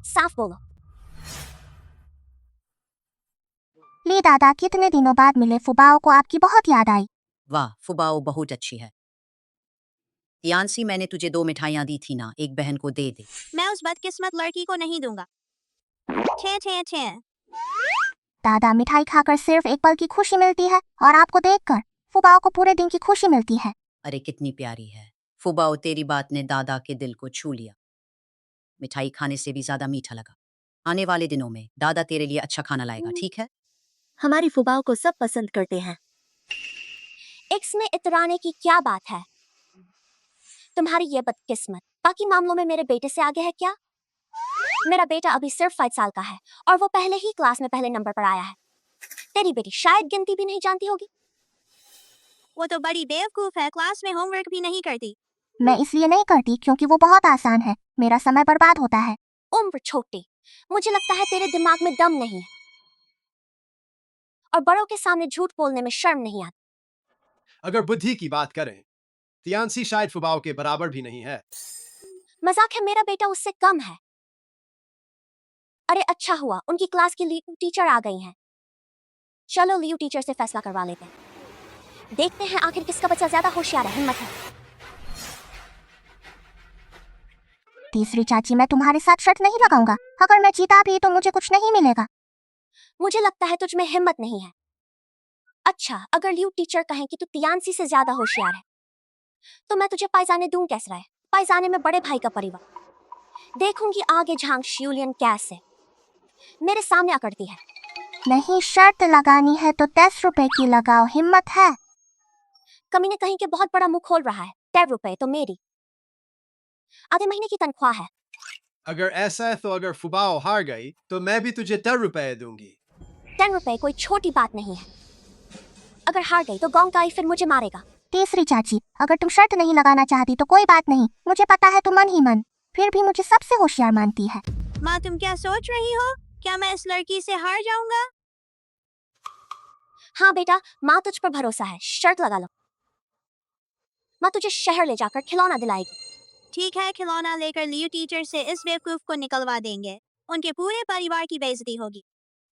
साफ बोलो। ली दादा, कितने दिनों बाद मिले, फुबाओ को आपकी बहुत याद आई। वाह, फुबाओ बहुत अच्छी है। तियानसी, मैंने तुझे 2 मिठाइयाँ दी थी ना, एक बहन को दे दे। मैं उस बदकिस्मत लड़की को नहीं दूंगा। छे छे छे। दादा, मिठाई खाकर सिर्फ एक पल की खुशी मिलती है और आपको देखकर फुबाओ को पूरे दिन की खुशी मिलती है। अरे कितनी प्यारी है फुबाओ, तेरी बात ने दादा के दिल को छू लिया। मिठाई खाने से भी ज्यादा मीठा लगा। आने वाले दिनों में दादा तेरे लिए अच्छा खाना लाएगा, ठीक है? हमारी फुबाओ को सब पसंद करते हैं। इसमें इतराने की क्या बात है? तुम्हारी ये बदकिस्मत बाकी मामलों में मेरे बेटे से आगे है क्या? मेरा बेटा अभी सिर्फ 5 साल का है और वो पहले ही क्लास में पहले नंबर पर आया है। तेरी बेटी शायद गिनती भी नहीं जानती होगी। वो तो बड़ी बेवकूफ है, क्लास में होमवर्क भी नहीं करती। मैं इसलिए नहीं करती क्योंकि वो बहुत आसान है, मेरा समय बर्बाद होता है। उम्र छोटी, मुझे लगता है तेरे दिमाग में दम नहीं है और बड़ों के सामने झूठ बोलने में शर्म नहीं आती। अगर बुद्धि की बात करें, तियानसी शायद फुबाओ के बराबर भी नहीं है। मजाक है, मेरा बेटा उससे कम है। अरे अच्छा हुआ उनकी क्लास की लियू टीचर आ गई हैं। चलो लियू टीचर से फैसला करवा लेते हैं। देखते हैं आखिर किसका बच्चा ज्यादा होशियार है, हिम्मत है। तीसरी चाची, मैं तुम्हारे साथ शर्त नहीं लगाऊंगा। अगर मैं जीता भी तो मुझे कुछ नहीं मिलेगा। मुझे लगता है तुझ में हिम्मत नहीं है। अच्छा, अगर लियू टीचर कहें कि तू तियानसी से ज्यादा होशियार है तो मैं तुझे पायजाने दूं कैसे रहे। पायजाने में बड़े भाई का परिवार। देखूंगी आगे झांग शियुलियन कैसे मेरे सामने अकड़ती है। नहीं, शर्त लगानी है तो 10 रुपए की लगाओ, हिम्मत है। कमीने कहीं के बहुत बड़ा मुंह खोल रहा है। 10 रुपए तो मेरी आधे महीने की तनख्वाह है। अगर ऐसा है तो अगर फुबाओ हार गई तो मैं भी तुझे 10 रुपए दूंगी। 10 रुपए कोई छोटी बात नहीं है। अगर हार गई तो गोंकाई फिर मुझे मारेगा। तीसरी चाची, अगर तुम शर्त नहीं लगाना चाहती तो कोई बात नहीं। मुझे पता है तुम मन ही मन फिर भी मुझे सबसे होशियार मानती है। माँ, तुम क्या सोच रही हो? क्या मैं इस लड़की से हार जाऊंगा? हाँ बेटा, माँ तुझ पर भरोसा है। शर्त लगा लो। माँ तुझे शहर ले जाकर खिलौना दिलाएगी। ठीक है, खिलौना लेकर लियू टीचर से इस बेवकूफ को निकलवा देंगे। उनके पूरे परिवार की बेइज्जती होगी।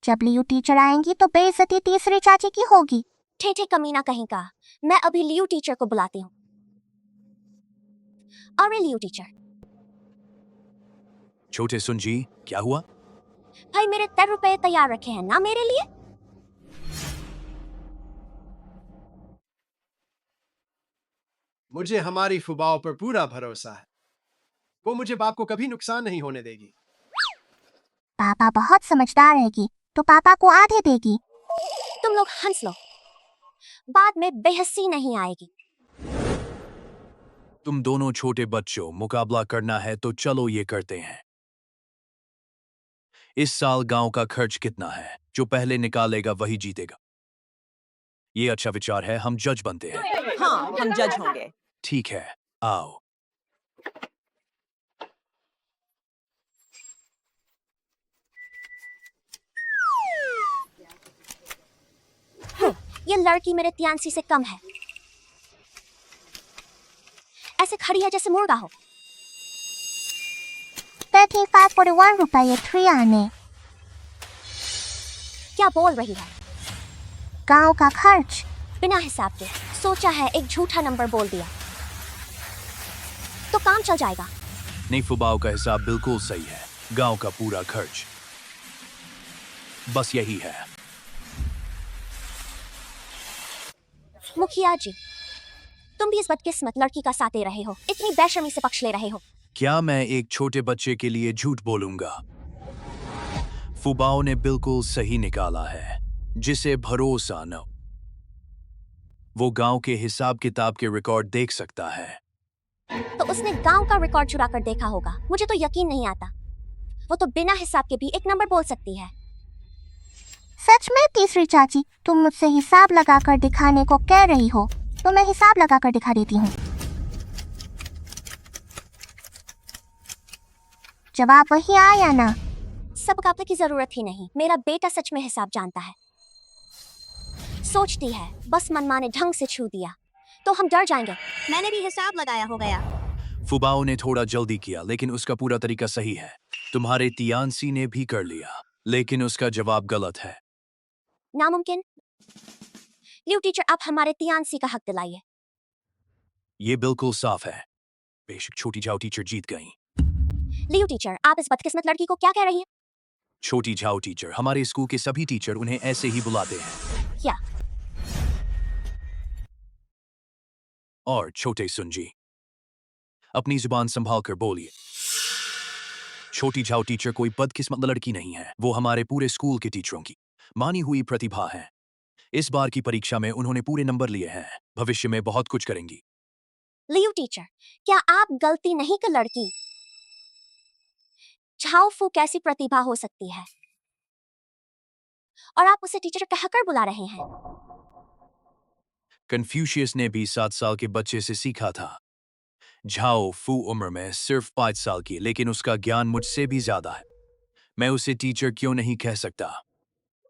जब लियू टीचर आएंगी तो बेइज्जती तीसरी चाची की होगी। ठेठे कमीना कहीं का। मैं अभी लियू टीचर को बुलाती हूँ। अरे लियू टीचर। छोटे सुनजी, क्या हुआ? भाई मेरे 10 रुपए तैयार रखे हैं ना मेरे लिए। मुझे हमारी फुबाओ पर पूरा भरोसा है। वो मुझे बाप को कभी नुकसान नहीं होने देगी। पापा बहुत समझदार रहेगी तो पापा को आधे देगी। तुम लोग हंस लो, बाद में बेहसी नहीं आएगी। तुम दोनों छोटे बच्चों, मुकाबला करना है तो चलो ये करते हैं। इस साल गांव का खर्च कितना है? जो पहले निकालेगा वही जीतेगा। ये अच्छा विचार है, हम जज बनते हैं। हाँ, हम जज होंगे। ठीक है, आओ। ये लड़की मेरे तियानसी से कम है। ऐसे खड़ी है जैसे मुर्गा हो। 3541 रुपये 3 आने। क्या बोल रही है? गांव का खर्च। बिना हिसाब के सोचा है, एक झूठा नंबर बोल दिया तो काम चल जाएगा। नहीं, फुबाओ का हिसाब बिल्कुल सही है। गांव का पूरा खर्च बस यही है। मुखिया जी, तुम भी इस बदकिस्मत लड़की का साथ दे रहे हो। इतनी बेशर्मी से पक्ष ले रहे हो। क्या मैं एक छोटे बच्चे के लिए झूठ बोलूंगा? फुबाओ ने बिल्कुल सही निकाला है, जिसे भरोसा न। वो गांव के हिसाब किताब के रिकॉर्ड देख सकता है। तो उसने गांव का रिकॉर्ड चुरा कर देखा होगा। मुझे तो यकीन नहीं आता। वो तो बिना हिसाब के भी एक नंबर बोल सकती है। सच में तीसरी चाची, तुम मुझसे हिसाब लगाकर दिखाने को कह रही हो तो मैं हिसाब लगाकर दिखा देती हूँ। जवाब वही आया ना। सब मुकाबले की जरूरत ही नहीं। मेरा बेटा सच में हिसाब जानता है। सोचती है बस मनमाने ढंग से छू दिया तो हम डर जाएंगे। मैंने भी हिसाब लगाया हो गया। फुबाओ ने थोड़ा जल्दी किया, लेकिन उसका पूरा तरीका सही है। तुम्हारे तियानसी ने भी कर लिया, लेकिन उसका जवाब गलत है। नामुमकिन। लियू टीचर, आप हमारे तियानसी का हक दिलाइए। ये बिल्कुल साफ है। बेशक छोटी जाओ टीचर जीत गई। लियू टीचर, आप इस बदकिस्मत लड़की को क्या कह रही हैं? छोटी झाओ टीचर, हमारे स्कूल के सभी टीचर उन्हें ऐसे ही बुलाते हैं। क्या? और छोटे सुनजी, अपनी जुबान संभाल कर बोलिए। छोटी झाओ टीचर कोई बदकिस्मत लड़की नहीं है। वो हमारे पूरे स्कूल के टीचरों की मानी हुई प्रतिभा है। इस बार की परीक्षा में उन्होंने पूरे नंबर लिए हैं। भविष्य में बहुत कुछ करेंगी। लियू टीचर, क्या आप गलती नहीं कर लड़की? झाओ फू कैसी प्रतिभा हो सकती है और आप उसे टीचर कहकर बुला रहे हैं? कन्फ्यूशियस ने भी 7 साल के बच्चे से सीखा था। झाओ फू उम्र में सिर्फ 5 साल की, लेकिन उसका ज्ञान मुझसे भी ज्यादा है। मैं उसे टीचर क्यों नहीं कह सकता?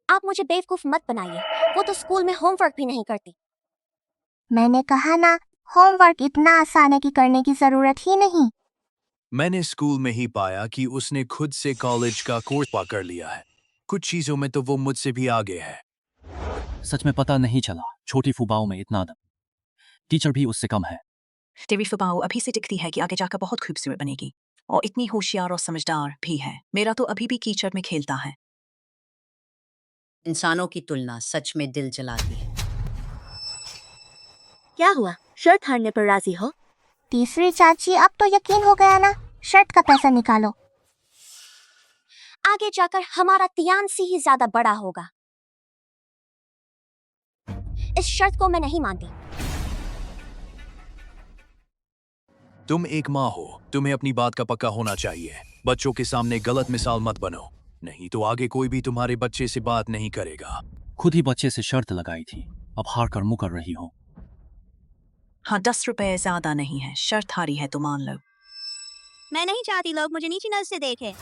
आप मुझे बेवकूफ मत बनाइए, वो तो स्कूल में होमवर्क भी नहीं करती। मैंने कहा ना, होमवर्क इतना आसान है कि करने की जरूरत ही नहीं। मैंने स्कूल में ही पाया कि उसने खुद से कॉलेज का कोर्स पकड़ लिया है। कुछ चीजों में तो वो मुझसे भी आगे है। सच में पता नहीं चला, छोटी फुबाओं में इतना दम। टीचर भी उससे कम है। तेरी फुबाओ अभी से दिखती है कि आगे जाकर बहुत खूबसूरत बनेगी, और इतनी होशियार और समझदार भी है। मेरा तो अभी भी कीचड़ में खेलता है। इंसानों की तुलना सच में दिल जलाती है। क्या हुआ, शर्ट हारने पर राजी हो? तीसरी चाची, अब तो यकीन हो गया ना, शर्ट का पैसा निकालो। आगे जाकर हमारा तियानसी ही ज्यादा बड़ा होगा। इस शर्त को मैं नहीं मानती। तुम एक माँ हो, तुम्हें अपनी बात का पक्का होना चाहिए। बच्चों के सामने गलत मिसाल मत बनो, नहीं तो आगे कोई भी तुम्हारे बच्चे से बात नहीं करेगा। खुद ही बच्चे से शर्त लगाई थी, अब हार कर मुकर रही हो। हाँ, 10 रुपए ज्यादा नहीं है, शर्त हारी है तो मान लो। मैं नहीं चाहती लोग मुझे नीची नजर से देखें।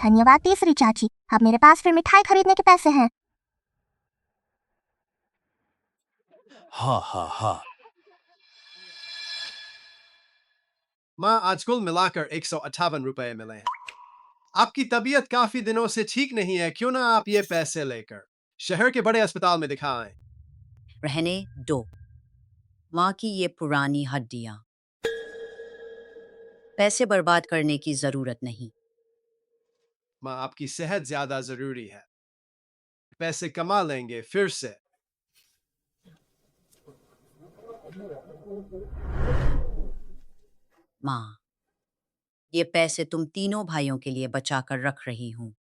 धन्यवाद तीसरी चाची, अब मेरे पास फिर मिठाई खरीदने के पैसे हैं। हाँ हाँ हाँ। माँ, आज कुल मिलाकर 158 रुपए मिले हैं। आपकी तबीयत काफी दिनों से ठीक नहीं है, क्यों ना आप ये पैसे लेकर शहर के बड़े अस्पताल में दिखाएं। रहने दो माँ की ये पुरानी हड्डियां, पैसे बर्बाद करने की जरूरत नहीं। माँ, आपकी सेहत ज्यादा जरूरी है। पैसे कमा लेंगे फिर से। माँ, ये पैसे तुम तीनों भाइयों के लिए बचा कर रख रही हूँ।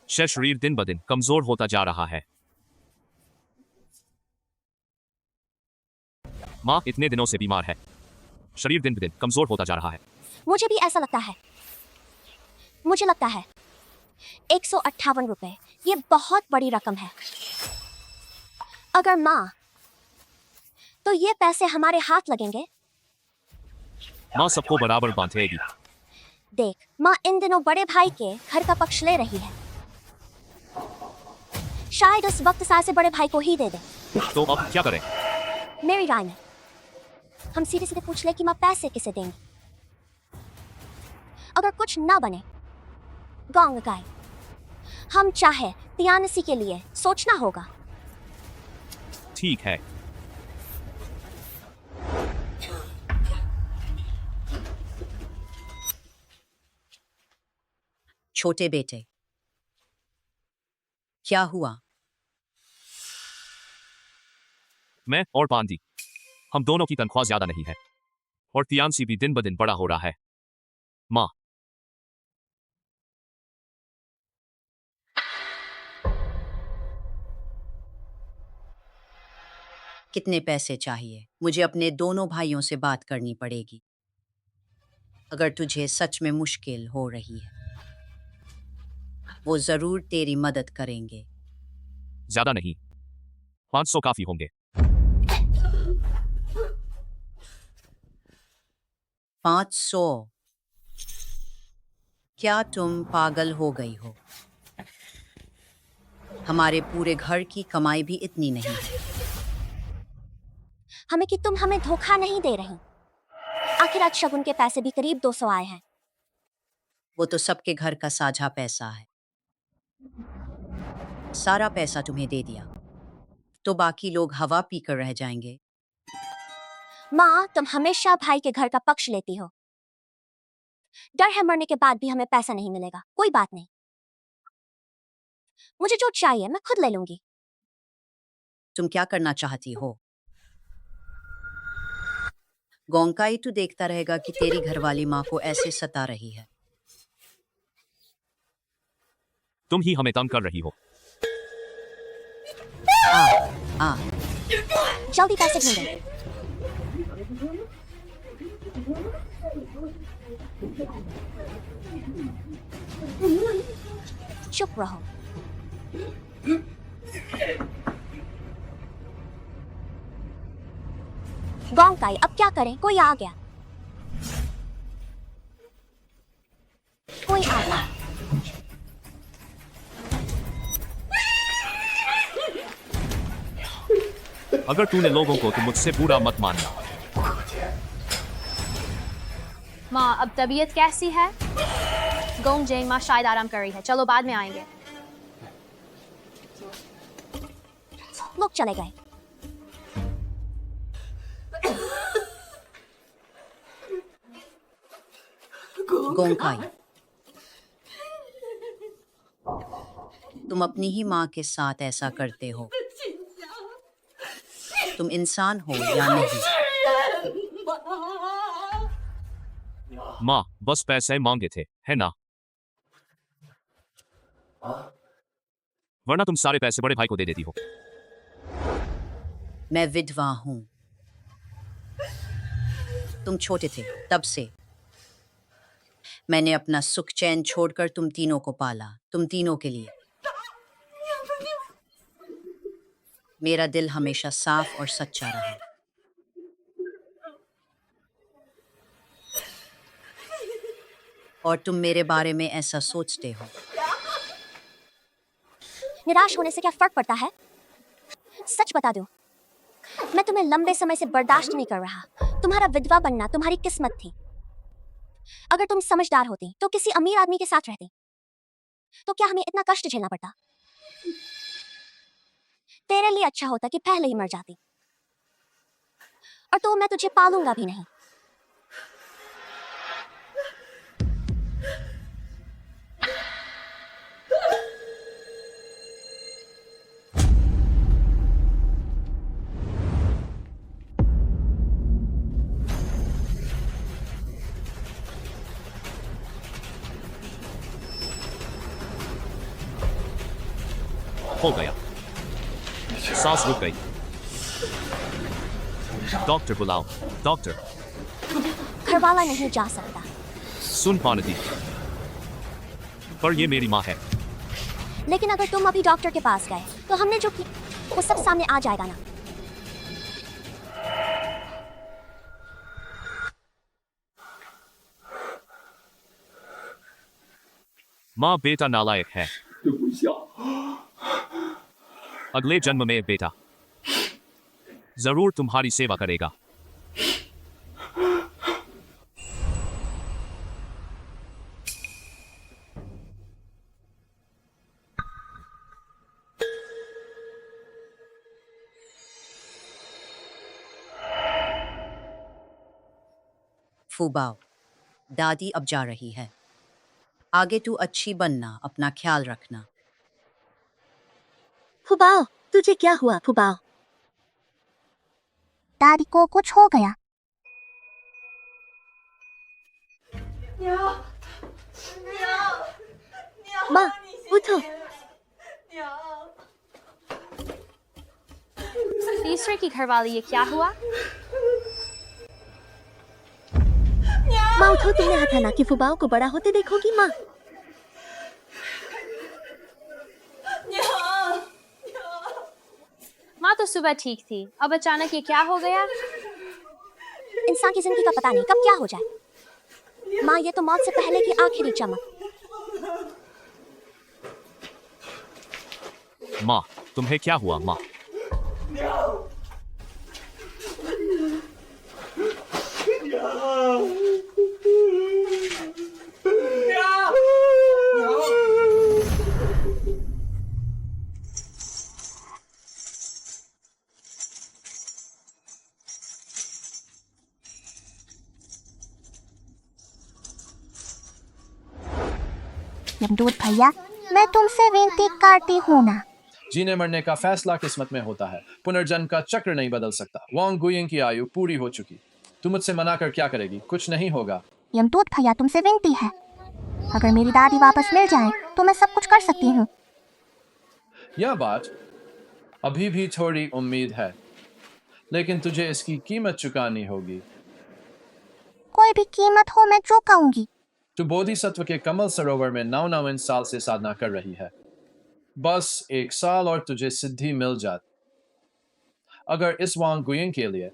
शरीर दिन ब दिन कमजोर होता जा रहा है। माँ इतने दिनों से बीमार है, शरीर दिन ब दिन कमजोर होता जा रहा है। मुझे भी ऐसा लगता है। मुझे लगता है 158 रुपए ये बहुत बड़ी रकम है। अगर माँ, तो ये पैसे हमारे हाथ लगेंगे। माँ सबको बराबर बांटेगी। देख, माँ इन दिनों बड़े भाई के घर का पक्ष ले रही है। शायद उस वक्त सासे बड़े भाई को ही दे दे। तो अब क्या करें? मेरी राय में हम सीधे सीधे पूछ ले कि माँ पैसे किसे देंगी। अगर कुछ ना बने, गोंग गाय, हम चाहे तियानसी के लिए सोचना होगा। ठीक है। छोटे बेटे, क्या हुआ? मैं और पांदी, हम दोनों की तनख्वाह ज्यादा नहीं है, और तियानसी भी दिन ब दिन बड़ा हो रहा है। माँ, कितने पैसे चाहिए? मुझे अपने दोनों भाइयों से बात करनी पड़ेगी। अगर तुझे सच में मुश्किल हो रही है, वो जरूर तेरी मदद करेंगे। ज्यादा नहीं, 500 काफी होंगे। 500? क्या तुम पागल हो गई हो? हमारे पूरे घर की कमाई भी इतनी नहीं है। हमें कि तुम हमें धोखा नहीं दे रही। आखिर आज शगुन के पैसे भी करीब 200 आए हैं। वो तो सबके घर का साझा पैसा है। सारा पैसा तुम्हें दे दिया तो बाकी लोग हवा पीकर रह जाएंगे। माँ, तुम हमेशा भाई के घर का पक्ष लेती हो। डर है मरने के बाद भी हमें पैसा नहीं मिलेगा। कोई बात नहीं, मुझे जो चाहिए मैं खुद ले लूंगी। तुम क्या करना चाहती हो? गोंकाई तू देखता रहेगा कि तेरी घरवाली माँ को ऐसे सता रही है। तुम ही हमें तंग कर रही हो। आ जल्दी पैसे ढूंढो। चुप रहो। गोंकाई, अब क्या करें? कोई आ गया। कोई आ गया। अगर तूने लोगों को तो मुझसे बुरा मत मानना। माँ, अब तबीयत कैसी है? गोंग जेंग माँ शायद आराम कर रही है, चलो बाद में आएंगे। लोग चले गए। गोंकाई, तुम अपनी ही माँ के साथ ऐसा करते हो। तुम इंसान हो या नहीं? माँ, बस पैसे मांगे थे, है ना? वरना तुम सारे पैसे बड़े भाई को दे देती हो। मैं विधवा हूं। तुम छोटे थे तब से मैंने अपना सुख चैन छोड़कर तुम तीनों को पाला, तुम तीनों के लिए। मेरा दिल हमेशा साफ और सच्चा रहा। और तुम मेरे बारे में ऐसा सोचते हो। निराश होने से क्या फर्क पड़ता है? सच बता दो, मैं तुम्हें लंबे समय से बर्दाश्त नहीं कर रहा। तुम्हारा विधवा बनना तुम्हारी किस्मत थी। अगर तुम समझदार होती तो किसी अमीर आदमी के साथ रहती, तो क्या हमें इतना कष्ट झेलना पड़ता? तेरे लिए अच्छा होता कि पहले ही मर जाती। और तो मैं तुझे पालूंगा भी नहीं। हो गया। सांस रुक गई। डॉक्टर बुलाओ, डॉक्टर। घरवाला नहीं जा सकता। सुन पानती, पर ये मेरी माँ है। लेकिन अगर तुम अभी डॉक्टर के पास गए तो हमने जो किया वो सब सामने आ जाएगा ना। माँ, बेटा नालायक है। अगले जन्म में बेटा जरूर तुम्हारी सेवा करेगा। फूबाओ, दादी अब जा रही है। आगे तू अच्छी बनना, अपना ख्याल रखना। फुबाओ, तुझे क्या हुआ फुबाओ? दादी को कुछ हो गया। माँ, उठो। तीसरे की घरवाली, ये क्या हुआ? माँ उठो, तुमने कहा था ना कि फुबाओ को बड़ा होते देखोगी माँ। माँ तो सुबह ठीक थी, अब अचानक ये क्या हो गया? इंसान की जिंदगी का पता नहीं कब क्या हो जाए। माँ, ये तो मौत से पहले की आखिरी चमक। माँ, तुम्हें क्या हुआ माँ? यमदूत भैया, मैं तुमसे विनती करती हूँ ना। जीने मरने का फैसला किस्मत में होता है, पुनर्जन्म का चक्र नहीं बदल सकता। वांग गुइंग की आयु पूरी हो चुकी। तू मुझसे मना कर क्या करेगी? कुछ नहीं होगा। यमदूत भैया, तुमसे विनती है, अगर मेरी दादी वापस मिल जाए तो मैं सब कुछ कर सकती हूँ। यह बात अभी भी थोड़ी उम्मीद है, लेकिन तुझे इसकी कीमत चुकानी होगी। कोई भी कीमत हो मैं चुकाऊंगी। तू बोधिसत्व के कमल सरोवर में 99 साल से साधना कर रही है। बस 1 साल और तुझे सिद्धि मिल जाती। अगर इस वांग गुइंग के लिए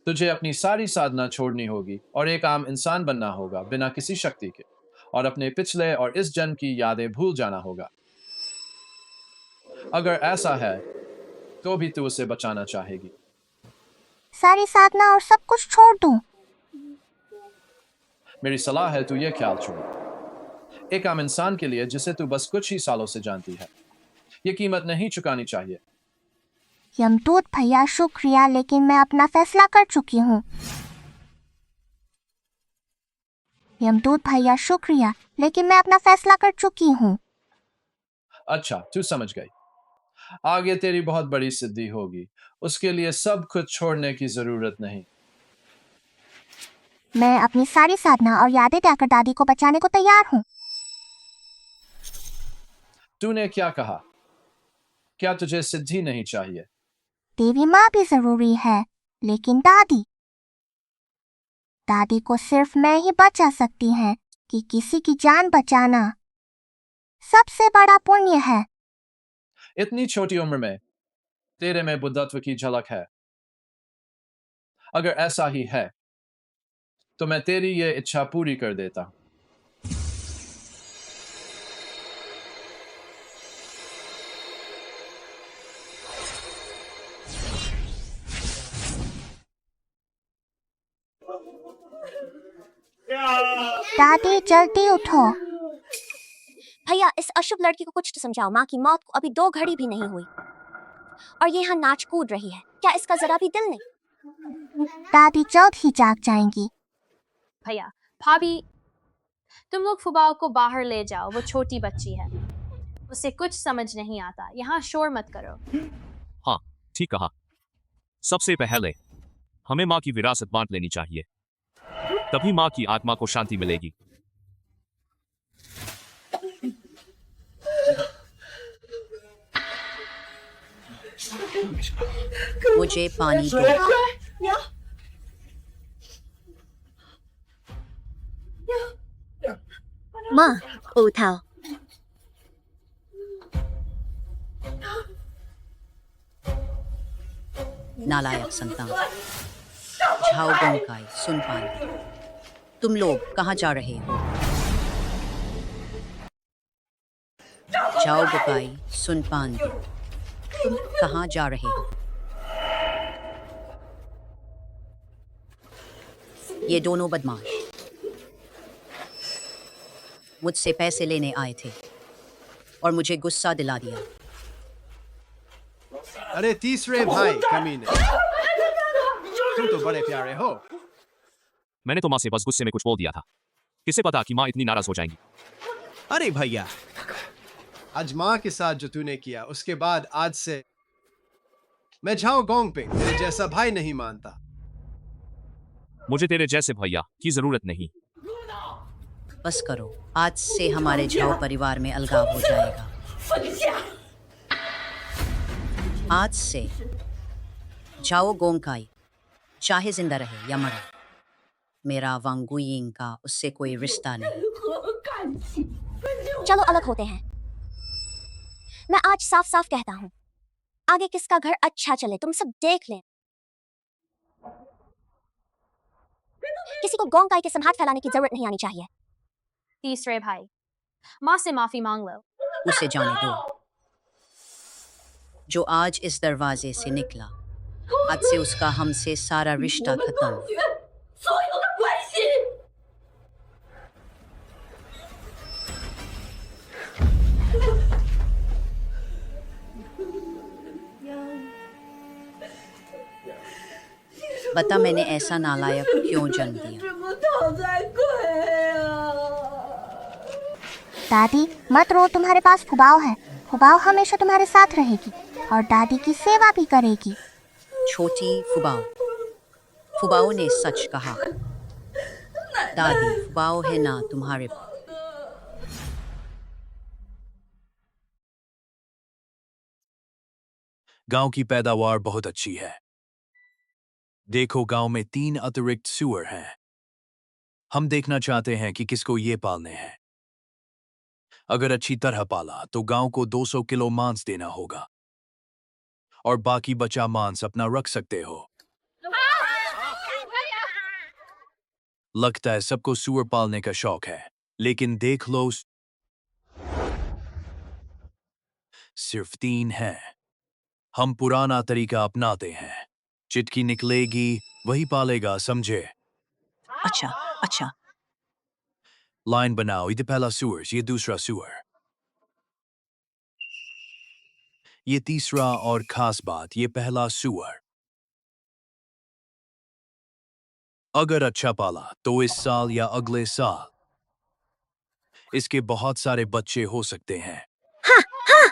तुझे अपनी सारी साधना छोड़नी होगी और एक आम इंसान बनना होगा बिना किसी शक्ति के, और अपने पिछले और इस जन्म की यादें भूल जाना होगा। अगर ऐसा है तो भी तू उसे बचाना चाहेगी। सारी साधना और सब कुछ छोड़ दूं। मेरी सलाह है तू ये ख्याल छोड़, एक आम इंसान के लिए जिसे तू बस कुछ ही सालों से जानती है, ये कीमत नहीं चुकानी चाहिए। यमदूत भैया शुक्रिया, लेकिन मैं अपना फैसला कर चुकी हूँ। यमदूत भैया शुक्रिया, लेकिन मैं अपना फैसला कर चुकी हूँ। अच्छा, तू समझ गई। आगे तेरी बहुत बड़ी सिद्धि होगी, उसके लिए सब कुछ छोड़ने की जरूरत नहीं। मैं अपनी सारी साधना और यादें त्यागकर दादी को बचाने को तैयार हूँ। तूने क्या कहा? क्या तुझे सिद्धि नहीं चाहिए? देवी माँ भी जरूरी है, लेकिन दादी को सिर्फ मैं ही बचा सकती है कि किसी की जान बचाना सबसे बड़ा पुण्य है। इतनी छोटी उम्र में तेरे में बुद्धत्व की झलक है। अगर ऐसा ही है तो मैं तेरी ये इच्छा पूरी कर देता हूं। दादी जल्दी उठो। भैया इस अशुभ लड़की को कुछ तो समझाओ। माँ की मौत को अभी 2 घड़ी भी नहीं हुई और ये यहाँ नाच कूद रही है। क्या इसका जरा भी दिल नहीं? दादी जल्द ही जाग जाएंगी। भैया भाभी, तुम लोग फुबाओ को बाहर ले जाओ, वो छोटी बच्ची है, उसे कुछ समझ नहीं आता। यहाँ शोर मत करो। हाँ ठीक कहा। सबसे पहले हमें माँ की विरासत बांट लेनी चाहिए, तभी माँ की आत्मा को शांति मिलेगी। मुझे पानी दो। माँ उठाओ। नालायक संतान। झाओ गोंकाई, सुन पान, तुम लोग कहाँ जा रहे हो? झाओ गोकाई, सुन पान, तुम कहाँ जा रहे हो? ये दोनों बदमाश मुझसे पैसे लेने आए थे और मुझे गुस्सा दिला दिया। अरे तीसरे भाई कमीने, तुम तो बड़े प्यारे हो। मैंने तो माँ से बस गुस्से में कुछ बोल दिया था। किसे पता कि माँ इतनी नाराज हो जाएंगी। अरे भैया, आज माँ के साथ जो तूने किया, उसके बाद आज से मैं झाओ गोंग पे तेरे जैसा भाई नहीं मानता। मुझे तेरे जैसे भैया की जरूरत नहीं। बस करो, आज से हमारे झाओ परिवार में अलगाव हो जाएगा। आज से झाओ गोंकाई चाहे जिंदा रहे या मरे, मेरा वांगुयिंग का उससे कोई रिश्ता नहीं। चलो अलग होते हैं। मैं आज साफ साफ कहता हूँ, आगे किसका घर अच्छा चले तुम सब देख लें। किसी को गोंकाई के संहार फैलाने की जरूरत नहीं आनी चाहिए। तीसरे भाई, माँ से माफी मांग लो। उसे जाने दो। जो आज इस दरवाजे से निकला, आज से उसका हमसे सारा रिश्ता खत्म। बता मैंने ऐसा नालायक क्यों जन्म दिया? दादी मत रो, तुम्हारे पास फुबाओ है। फुबाओ हमेशा तुम्हारे साथ रहेगी और दादी की सेवा भी करेगी। छोटी फुबाओ, फुबाओ ने सच कहा। दादी फुबाओ है ना तुम्हारे गांव की पैदावार बहुत अच्छी है। देखो, गांव में 3 अतिरिक्त सूअर हैं। हम देखना चाहते हैं कि किसको ये पालने हैं। अगर अच्छी तरह पाला तो गांव को 200 किलो मांस देना होगा और बाकी बचा मांस अपना रख सकते हो। लगता है सबको सूअर पालने का शौक है, लेकिन देख लो, सिर्फ 3 हैं। हम पुराना तरीका अपनाते हैं। चिटकी निकलेगी, वही पालेगा, समझे? अच्छा अच्छा। लाइन बनाओ, ये पहला सूअर, ये दूसरा सूअर, ये तीसरा, और खास बात, ये पहला सूअर। अगर अच्छा पाला तो इस साल या अगले साल इसके बहुत सारे बच्चे हो सकते हैं। हाँ हाँ।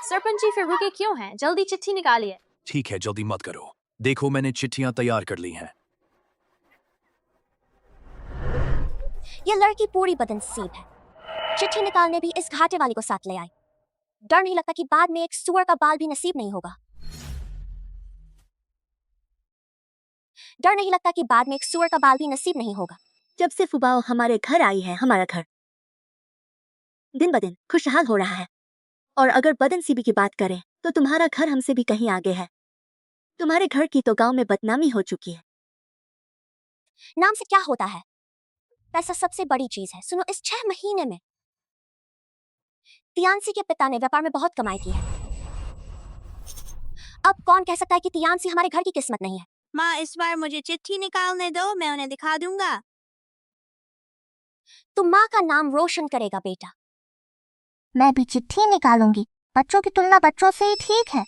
सरपंच जी फिर रुके क्यों हैं? जल्दी चिट्ठी निकालिए। ठीक है, जल्दी मत करो। देखो, मैंने चिट्ठियां तैयार कर ली हैं। ये लड़की पूरी बदनसीब है। चिट्ठी निकालने भी इस घाटे वाली को साथ ले आई। डर नहीं लगता कि बाद में एक सूअर का बाल भी नसीब नहीं होगा? डर नहीं लगता कि बाद में एक सूअर का बाल भी नसीब नहीं होगा? जब से फुबाओ हमारे घर आई है, हमारा घर दिन ब दिन खुशहाल हो रहा है। और अगर बदनसीबी की बात करें तो तुम्हारा घर हमसे भी कहीं आगे है। तुम्हारे घर की तो गांव में बदनामी हो चुकी है। नाम से क्या होता है? पैसा सबसे बड़ी चीज है। सुनो, इस 6 महीने में तियानसी के पिता ने व्यापार में बहुत कमाई की है। अब कौन कह सकता है कि तियानसी हमारे घर की किस्मत नहीं है? माँ, इस बार मुझे चिट्ठी निकालने दो, मैं उन्हें दिखा दूंगा। तुम माँ का नाम रोशन करेगा बेटा। मैं भी चिट्ठी निकालूंगी। बच्चों की तुलना बच्चों से ही ठीक है।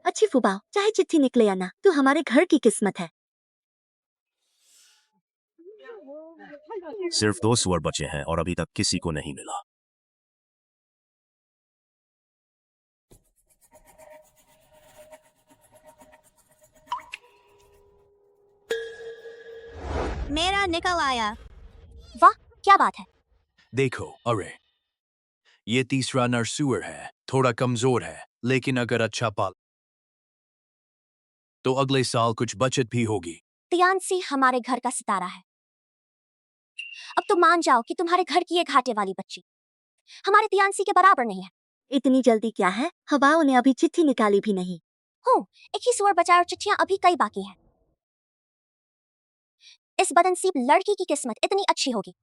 अच्छी फुबाओ, चाहे चिट्ठी निकले या ना, तू हमारे घर की किस्मत है। सिर्फ 2 सूअर बचे हैं और अभी तक किसी को नहीं मिला। मेरा निकल आया। वाह, क्या बात है। देखो, अरे, ये तीसरा नर सूअर है। थोड़ा कमजोर है, लेकिन अगर अच्छा पाल तो अगले साल कुछ बचत भी होगी। तियानसी हमारे घर का सितारा है। अब तुम मान जाओ कि तुम्हारे घर की ये घाटे वाली बच्ची हमारे तियानसी के बराबर नहीं है। इतनी जल्दी क्या है? हवाओं ने अभी चिट्ठी निकाली भी नहीं। हो, एक ही सूअर बचा और चिट्ठियां अभी कई बाकी हैं। इस बदनसीब लड़की की किस्मत इतनी अच्छी होगी।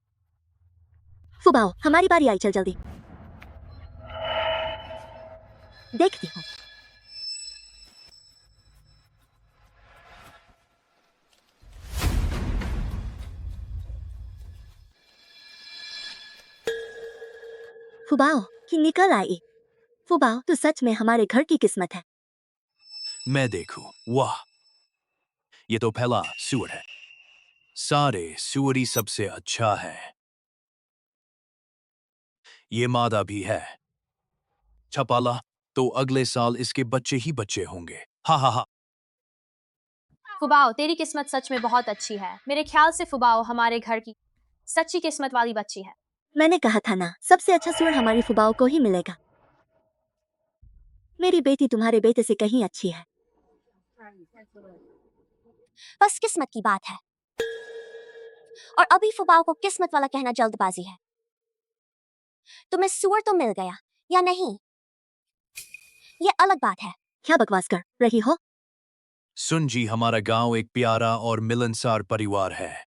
फुबाओ, हमारी बारी आई, चल जल्दी। देखती हूँ। फुबाओ कि निकल आई। फुबाओ, तो सच में हमारे घर की किस्मत है। मैं देखूं, वाह, ये तो पहला सूअर है। सारे सूअरी सबसे अच्छा है। ये मादा भी है। छपाला तो अगले साल इसके बच्चे ही बच्चे होंगे। हा हा हा। फुबाओ, तेरी किस्मत सच में बहुत अच्छी है। मेरे ख्याल से फुबाओ हमारे घर की सच्ची किस्मत वाली बच्ची है। मैंने कहा था ना, सबसे अच्छा सूअर हमारी फुबाओ को ही मिलेगा। मेरी बेटी तुम्हारे बेटे से कहीं अच्छी है। बस किस्मत की बात है। और अभी फुबाओ को किस्मत वाला कहना जल्दबाजी है। तुम्हें सूअर तो मिल गया या नहीं, ये अलग बात है। क्या बकवास कर रही हो? सुन जी, हमारा गांव एक प्यारा और मिलनसार परिवार है।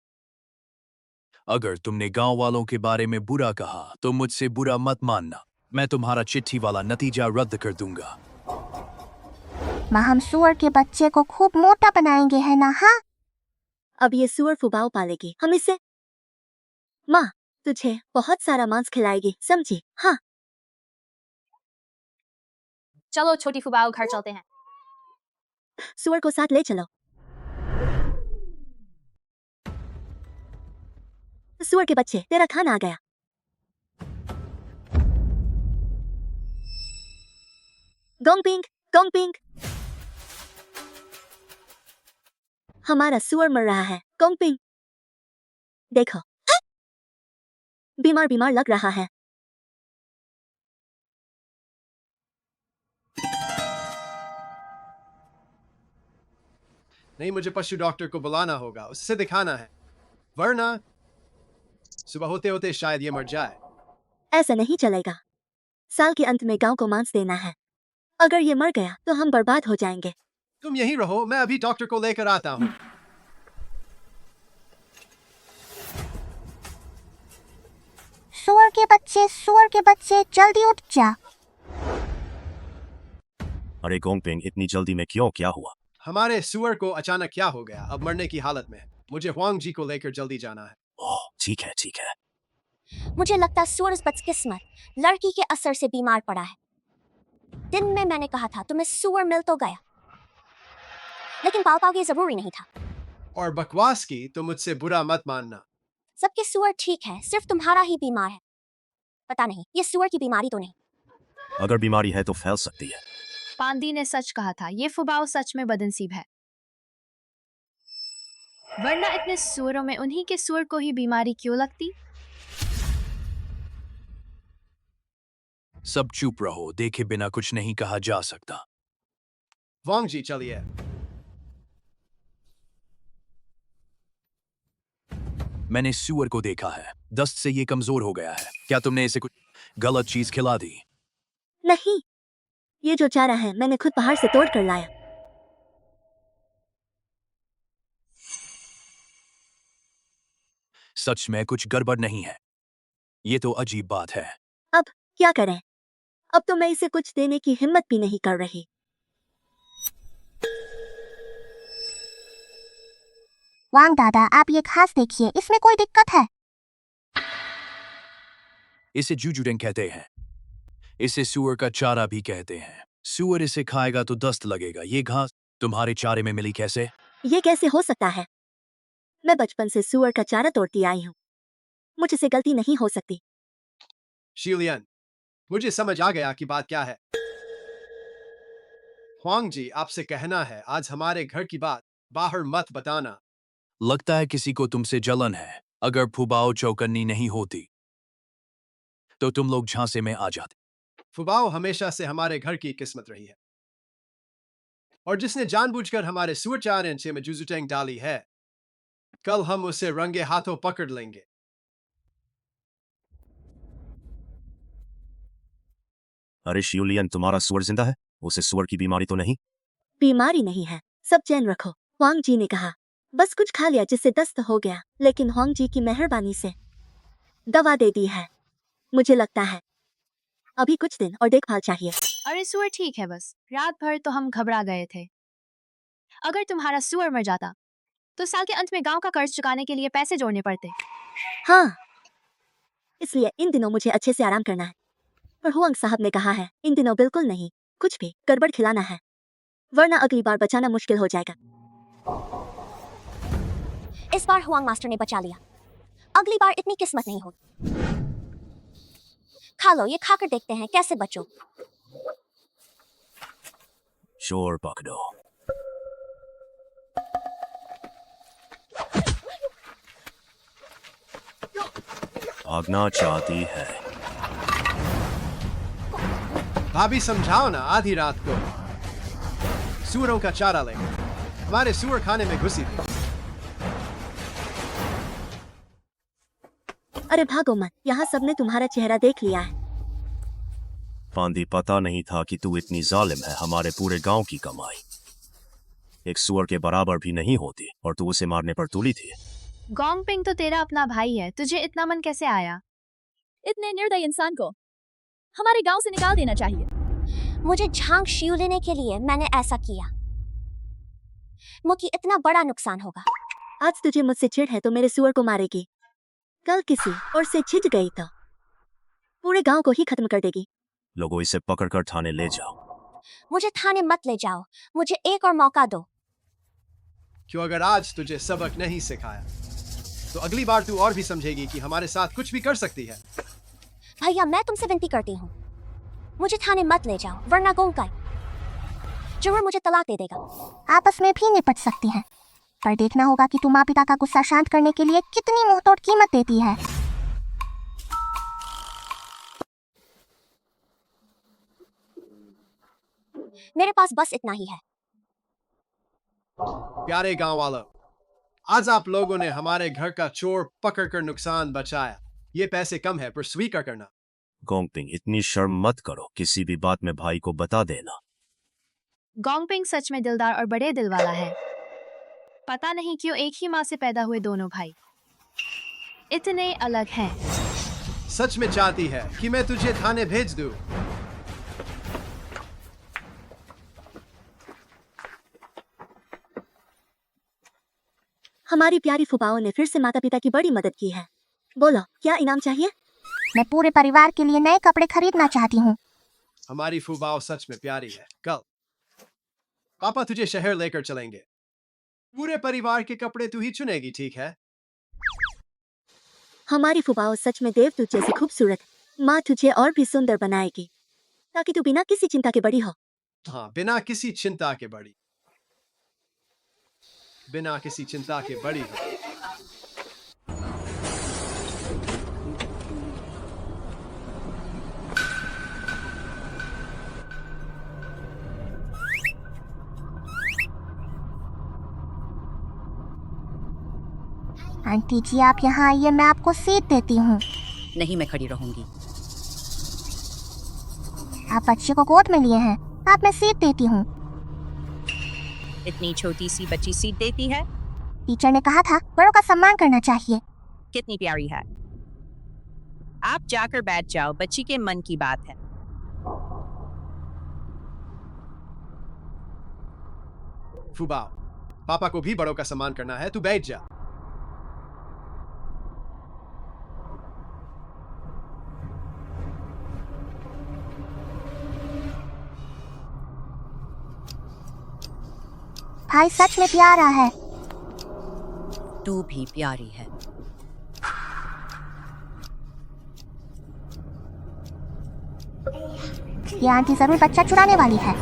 अगर तुमने गांव वालों के बारे में बुरा कहा तो मुझसे बुरा मत मानना। मैं तुम्हारा चिट्ठी वाला नतीजा रद्द कर दूंगा। माँ, हम सूअर के बच्चे को खूब मोटा बनाएंगे, है ना? हाँ, अब ये सूअर फुबाओ पालेगी। हम इससे माँ तुझे बहुत सारा मांस खिलाएगी, समझी? हाँ। चलो छोटी फुबाओ, घर चलते हैं। सूअर को साथ ले चलो। सूअर के बच्चे, तेरा खाना आ गया। गोंगपिंग, गोंगपिंग। हमारा सूअर मर रहा है। गोंगपिंग, देखो, बीमार बीमार लग रहा है। नहीं, मुझे पशु डॉक्टर को बुलाना होगा, उससे दिखाना है, वरना सुबह होते होते शायद ये मर जाए। ऐसा नहीं चलेगा। साल के अंत में गांव को मांस देना है। अगर ये मर गया तो हम बर्बाद हो जाएंगे। तुम यहीं रहो, मैं अभी डॉक्टर को लेकर आता हूँ। सुअर के बच्चे जल्दी उठ जा। अरे गोंगपिंग, इतनी जल्दी में क्यों? क्या हुआ? हमारे सुअर को अचानक क्या हो गया? अब मरने की हालत में है। मुझे हुआंग जी को लेकर जल्दी जाना है। ओह, ठीक है ठीक है। मुझे लगता है सुअर बदकिस्मत लड़की के असर से बीमार पड़ा है। दिन में मैंने कहा था तुम्हें सुअर मिल तो गया, लेकिन पाल पाओगे जरूरी नहीं था। और बकवास की तो मुझसे बुरा मत मानना। सबके सुअर ठीक है, सिर्फ तुम्हारा ही बीमार है। पता नहीं, ये सुअर की बीमारी तो नहीं। अगर बीमारी है तो फैल सकती है। पांदी ने सच कहा था, ये फुबाओ सच में बदनसीब है, वरना इतने सुअरों में उन्हीं के सुअर को ही बीमारी क्यों लगती? सब चुप रहो, देखे बिना कुछ नहीं कहा जा सकता। वांग जी चलिए। मैंने सुअर को देखा है, दस्त से ये कमजोर हो गया है। क्या तुमने इसे कुछ गलत चीज खिला दी? नहीं, ये जो चारा है मैंने खुद पहाड़ से तोड़ कर लाया। सच में कुछ गड़बड़ नहीं है। ये तो अजीब बात है। अब क्या करें? अब तो मैं इसे कुछ देने की हिम्मत भी नहीं कर रही। वांग दादा, आप ये घास देखिए, इसमें कोई दिक्कत है? इसे जूजुडेंग कहते हैं। इसे सुअर का चारा भी कहते हैं। सुअर इसे खाएगा तो दस्त लगेगा। ये घास तुम्हारे चारे में मिली कैसे? ये कैसे हो सकता है? मैं बचपन से सुअर का चारा तोड़ती आई हूँ, मुझसे गलती नहीं हो सकती। शिलियन, मुझे समझ आ गया कि बात क्या है। हुआंग जी, आपसे कहना है आज हमारे घर की बात बाहर मत बताना। लगता है किसी को तुमसे जलन है। अगर फुबाओ चौकन्नी नहीं होती तो तुम लोग झांसे में आ जाते। फुबाओ हमेशा से हमारे घर की किस्मत रही है, और जिसने जानबूझकर हमारे सुअर चारे में जुजुटेंग डाली है, कल हम उसे रंगे हाथों पकड़ लेंगे। अरे शिवलियन, तुम्हारा सुअर जिंदा है? उसे सुअर की बीमारी तो नहीं? बीमारी नहीं है, सब चैन रखो। हुआंग जी ने कहा बस कुछ खा लिया जिससे दस्त हो गया, लेकिन हुआंग जी की मेहरबानी से दवा दे दी है। मुझे लगता है अभी कुछ दिन और देखभाल चाहिए। अरे सुअर ठीक है, बस रात भर तो हम घबरा गए थे। अगर तुम्हारा सुअर मर जाता तो साल के अंत में गांव का कर्ज चुकाने के लिए पैसे जोड़ने पड़ते। हाँ, इसलिए इन दिनों मुझे अच्छे से आराम करना है। पर हुआंग साहब ने कहा है इन दिनों बिल्कुल नहीं, कुछ भी गड़बड़ खिलाना है, वरना अगली बार बचाना मुश्किल हो जाएगा। इस बार हुआंग मास्टर ने बचा लिया, अगली बार इतनी किस्मत नहीं होगी। खा लो, ये खाकर देखते हैं कैसे बचो। शोर पकड़ो। भागना चाहती है। भाभी समझाओ ना, आधी रात को सुअरों का चारा लेकर हमारे सुअर खाने में घुसी थी। अरे भागो मत, यहाँ सबने तुम्हारा चेहरा देख लिया है। पांदी, पता नहीं था कि तू इतनी जालिम है। हमारे पूरे गांव की कमाई एक सुअर के बराबर भी नहीं होती, और तू उसे मारने पर तुली थी। गोंगपिंग तो तेरा अपना भाई है, तुझे इतना मन कैसे आया? इतने निर्दयी इंसान को हमारे गांव से निकाल देना चाहिए। मुझे झांग शिव लेने के लिए मैंने ऐसा किया। मुझे इतना बड़ा नुकसान होगा। आज तुझे मुझसे चिढ़ है तो मेरे सुअर को मारेगी, कल किसी और से छिड़ गई तो पूरे गांव को ही खत्म कर देगी। लोगों, इसे पकड़कर थाने ले जाओ। मुझे थाने मत ले जाओ, मुझे एक और मौका दो। क्यों? अगर आज तुझे सबक नहीं सिखाया तो अगली बार तू और भी समझेगी कि हमारे साथ कुछ भी कर सकती है। भैया, मैं तुमसे विनती करती हूँ, मुझे थाने मत ले जाओ, वरना गोंगकाई जरूर मुझे तलाक दे देगा। आपस में भी निपट सकती हैं, पर देखना होगा कि तुम माँ पिता का गुस्सा शांत करने के लिए कितनी मुंहतोड़ कीमत देती है। मेरे पास बस इतना ही है। प्यारे गांव वालों, आज आप लोगों ने हमारे घर का चोर पकड़कर नुकसान बचाया। ये पैसे कम है पर स्वीकार करना। गोंगपिंग, इतनी शर्म मत करो, किसी भी बात में भाई को बता देना। गोंगपिंग सच में दिलदार और बड़े दिल वाला है। पता नहीं क्यों एक ही माँ से पैदा हुए दोनों भाई इतने अलग हैं। सच में चाहती है कि मैं तुझे थाने भेज दूं? हमारी प्यारी फुफाओं ने फिर से माता पिता की बड़ी मदद की है। बोलो, क्या इनाम चाहिए? मैं पूरे परिवार के लिए नए कपड़े खरीदना चाहती हूँ। हमारी फुफाओ सच में प्यारी है। कल पापा तुझे शहर लेकर चलेंगे। पूरे परिवार के कपड़े तू ही चुनेगी, ठीक है? हमारी फुफाओ सच में देवदूत जैसी खूबसूरत। माँ तुझे और भी सुंदर बनाएगी ताकि तू बिना किसी चिंता के बड़ी हो। हाँ, बिना किसी चिंता के बड़ी। बिना किसी चिंता के बड़ी हो। आंटी जी आप यहाँ आइए, मैं आपको सीट देती हूँ। नहीं, मैं खड़ी रहूंगी। आप बच्चे को गोद में लिए हैं, आप मैं सीट देती हूँ। इतनी छोटी सी बच्ची सीट देती है? टीचर ने कहा था बड़ों का सम्मान करना चाहिए। कितनी प्यारी है। आप जाकर बैठ जाओ, बच्ची के मन की बात है। फुबाओ, पापा को भी बड़ों का सम्मान करना है, तू बैठ जा। भाई सच में प्यारा है। तू भी प्यारी है। ये आंटी जरूर बच्चा चुराने वाली है।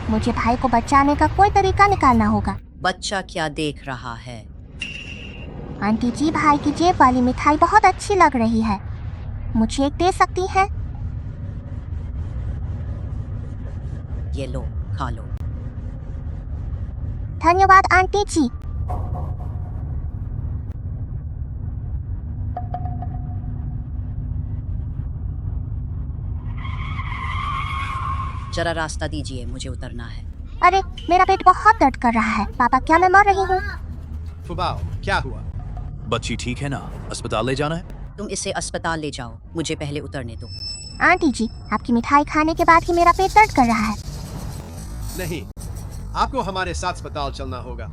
मुझे भाई को बचाने का कोई तरीका निकालना होगा। बच्चा क्या देख रहा है? आंटी जी, भाई की जेब वाली मिठाई बहुत अच्छी लग रही है, मुझे एक दे सकती है? ये लो, खा लो। धन्यवाद आंटी जी। जरा रास्ता दीजिए, मुझे उतरना है। अरे मेरा पेट बहुत दर्द कर रहा है। पापा क्या मैं मर रही हूँ? फुबाओ, क्या हुआ? बच्ची ठीक है ना? अस्पताल ले जाना है? तुम इसे अस्पताल ले जाओ, मुझे पहले उतरने दो। आंटी जी, आपकी मिठाई खाने के बाद ही मेरा पेट दर्द कर रहा है। नहीं, आपको हमारे साथ अस्पताल चलना होगा।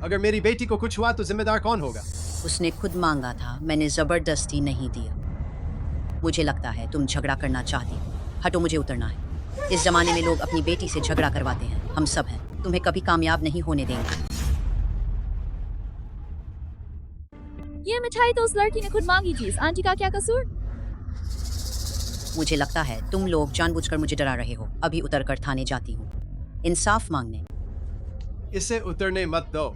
अगर मेरी बेटी को कुछ हुआ तो जिम्मेदार कौन होगा? उसने खुद मांगा था, मैंने जबरदस्ती नहीं दिया। मुझे लगता है तुम झगड़ा करना चाहती हो। हटो, मुझे उतरना है। इस जमाने में लोग अपनी बेटी से झगड़ा करवाते हैं। हम सब हैं, तुम्हें कभी कामयाब नहीं होने देंगे। ये मिठाई तो उस लड़की ने खुद मांगी थी, आंटी का क्या कसूर? मुझे लगता है तुम लोग जानबूझकर मुझे डरा रहे हो। अभी उतरकर थाने जाती हूँ इंसाफ मांगने। इसे उतरने मत दो।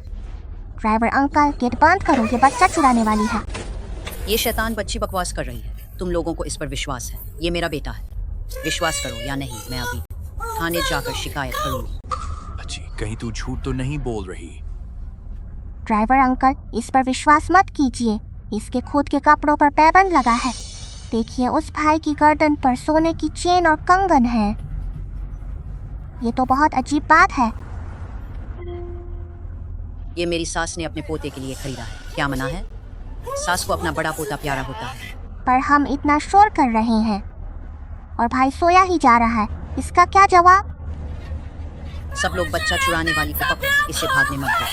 ड्राइवर अंकल, गेट बंद करो, ये बच्चा चुराने वाली है। ये शैतान बच्ची बकवास कर रही है। तुम लोगों को इस पर विश्वास है। ये मेरा बेटा है, विश्वास करो या नहीं, मैं अभी थाने जाकर शिकायत करूंगी। बच्ची, कहीं तू झूठ तो नहीं बोल रही? ड्राइवर अंकल, इस पर विश्वास मत कीजिए। इसके खुद के कपड़ों पर पैबंद लगा है। देखिए, उस भाई की गर्दन पर सोने की चेन और कंगन है। ये तो बहुत अजीब बात है। ये मेरी सास ने अपने पोते के लिए खरीदा है। क्या मना है? सास को अपना बड़ा पोता प्यारा होता है। पर हम इतना शोर कर रहे हैं और भाई सोया ही जा रहा है, इसका क्या जवाब? सब लोग बच्चा चुराने वाली को पकड़ो, इसे भागने मत दो।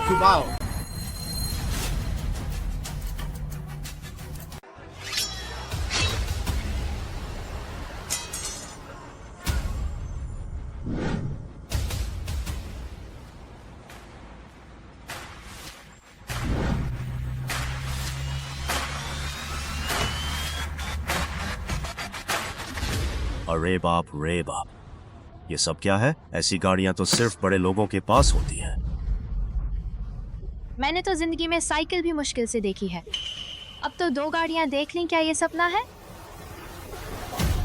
फुबाओ, अरे बाप रे बाप, ये सब क्या है? ऐसी गाड़ियां तो सिर्फ बड़े लोगों के पास होती हैं। मैंने तो जिंदगी में साइकिल भी मुश्किल से देखी है, अब तो 2 गाड़ियां देख ली। क्या ये सपना है?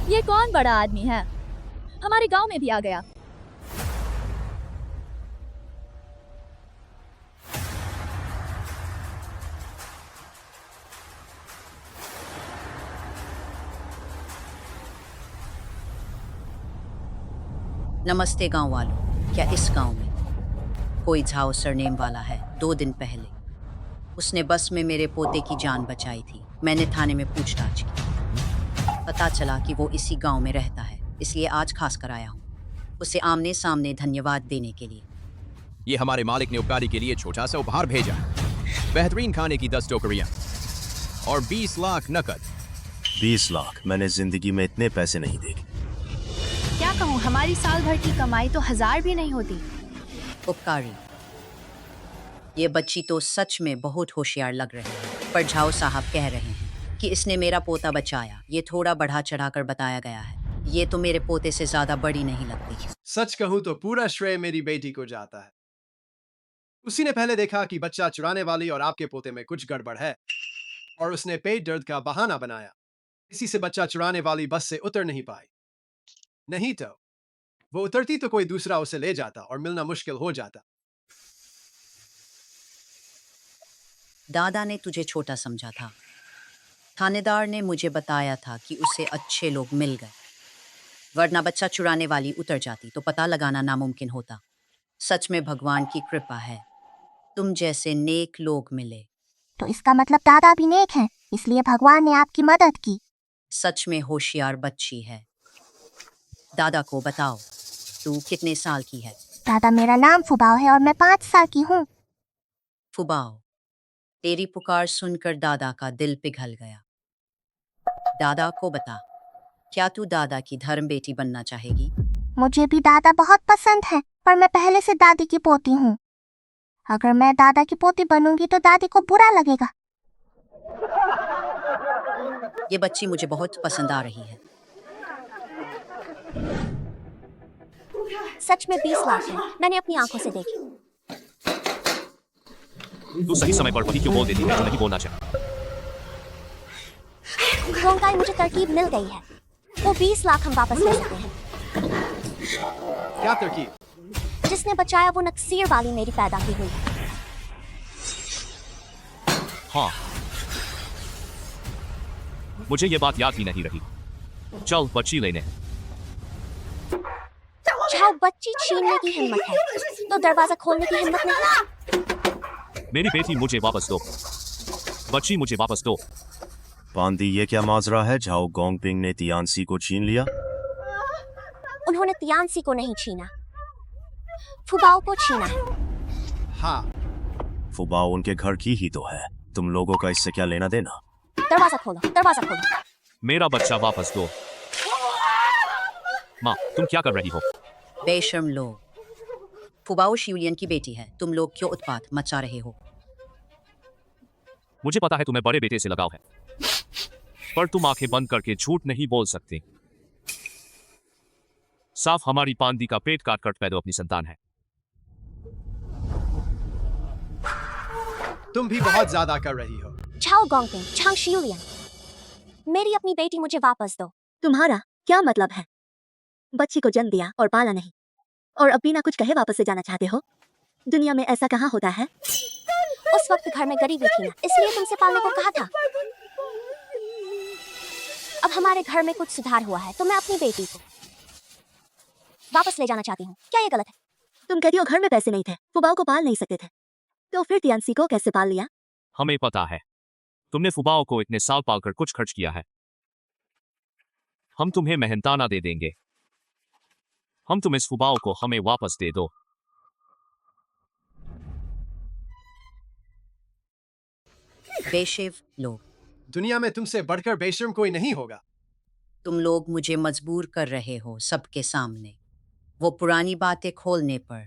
ये कौन बड़ा आदमी है? हमारे गांव में भी आ गया। नमस्ते गांव वालों, क्या इस गांव में कोई झाओ सरनेम वाला है? 2 दिन पहले उसने बस में मेरे पोते की जान बचाई थी। मैंने थाने में पूछताछ की, पता चला कि वो इसी गांव में रहता है, इसलिए आज खास कर आया हूँ उसे आमने सामने धन्यवाद देने के लिए। ये हमारे मालिक ने उपकारी के लिए छोटा सा उपहार भेजा, बेहतरीन खाने की 10 टोकरियां और 20 लाख नकद। 20 लाख? मैंने जिंदगी में इतने पैसे नहीं देखे। क्या कहूँ, हमारी साल भर की कमाई तो 1000 भी नहीं होती। उपकारी, ये बच्ची तो सच में बहुत होशियार लग रही है, पर झाओ साहब कह रहे हैं कि इसने मेरा पोता बचाया। ये थोड़ा बढ़ा चढ़ाकर बताया गया है, ये तो मेरे पोते से ज्यादा बड़ी नहीं लगती। सच कहूं तो पूरा श्रेय मेरी बेटी को जाता है। उसी ने पहले देखा कि बच्चा चुराने वाली और आपके पोते में कुछ गड़बड़ है, और उसने पेट दर्द का बहाना बनाया। इसी से बच्चा चुराने वाली बस से उतर नहीं पाई। नहीं तो वो उतरती तो कोई दूसरा उसे ले जाता और मिलना मुश्किल हो जाता। दादा ने तुझे छोटा समझा था। थानेदार ने मुझे बताया था कि उसे अच्छे लोग मिल गए, वरना बच्चा चुराने वाली उतर जाती तो पता लगाना नामुमकिन होता। सच में भगवान की कृपा है, तुम जैसे नेक लोग मिले। तो इसका मतलब दादा भी नेक हैं, इसलिए भगवान ने आपकी मदद की। सच में होशियार बच्ची है। दादा को बताओ, तू कितने साल की है? दादा, मेरा नाम फुबाओ है और मैं 5 साल की हूँ। फुबाओ, तेरी पुकार सुनकर दादा का दिल पिघल गया। दादा को बता, क्या तू दादा की धर्म बेटी बनना चाहेगी? मुझे भी दादा बहुत पसंद है, पर मैं पहले से दादी की पोती हूँ। अगर मैं दादा की पोती बनूंगी तो दादी को बुरा लगेगा। ये बच्ची मुझे बहुत पसंद आ रही है। सच में 20 लाख है, मैंने अपनी आंखों से देखी। तू सही समय पर वही क्यों बोल देती है जो नहीं बोलना चाहिए? गोंकाई, मुझे तरकीब मिल गई है। वो 20 लाख हम वापस ले सकते हैं। क्या तरकीब? जिसने बचाया वो नक्सीर वाली मेरी पैदा की हुई है। हाँ, मुझे ये बात याद ही नहीं रही। चल बच्ची लेने। चाहे बच्ची छीनने की हिम्मत है तो दरवाजा खोलने की हिम्मत नहीं। मेरी बेटी मुझे वापस दो, बच्ची मुझे वापस दो। पांदी, ये क्या माजरा है? झाओ गोंगपिंग ने तियानसी को छीन लिया? उन्होंने तियानसी को नहीं छीना, फुबाओ को छीना है। हाँ, फुबाओ उनके घर की ही तो है, तुम लोगों का इससे क्या लेना देना? दरवाजा खोलो, दरवाजा खोलो। मेरा बच्चा वापस दो। माँ, तुम क्या कर रही हो? बेशर्म लोग, फुबाओ शिवलियन की बेटी है, तुम लोग क्यों उत्पात मचा रहे हो? मुझे पता है तुम्हें बड़े बेटे से लगाव है, पर तुम आंखें बंद करके झूठ नहीं बोल सकते। साफ हमारी पांदी का पेट काट कर पैदा अपनी संतान है। तुम भी बहुत ज्यादा कर रही हो। झाओ गोंगपिंग, झांग शियुलियन, मेरी अपनी बेटी मुझे वापस दो। तुम्हारा क्या मतलब है? बच्ची को जन्म दिया और पाला नहीं, और अब बिना कुछ कहे वापस से जाना चाहते हो? दुनिया में ऐसा कहाँ होता है? उस वक्त घर में गरीबी थी ना, इसलिए तुमसे पालने को कहा था। अब हमारे घर में कुछ सुधार हुआ है तो मैं अपनी बेटी को वापस ले जाना चाहती हूँ। क्या ये गलत है? तुम कहती हो घर में पैसे नहीं थे, फुबाओ को पाल नहीं सकते थे, तो फिर तियानसी को कैसे पाल लिया? हमें पता है, तुमने फुबाओ को इतने साल पालकर कुछ खर्च किया है। हम तुम्हें मेहनताना दे देंगे। हम तुम इस फुबाओ को हमें वापस दे दो। बेशेव लोग, दुनिया में तुमसे बढ़कर बेशर्म कोई नहीं होगा। तुम लोग मुझे मजबूर कर रहे हो सबके सामने, वो पुरानी बातें खोलने पर।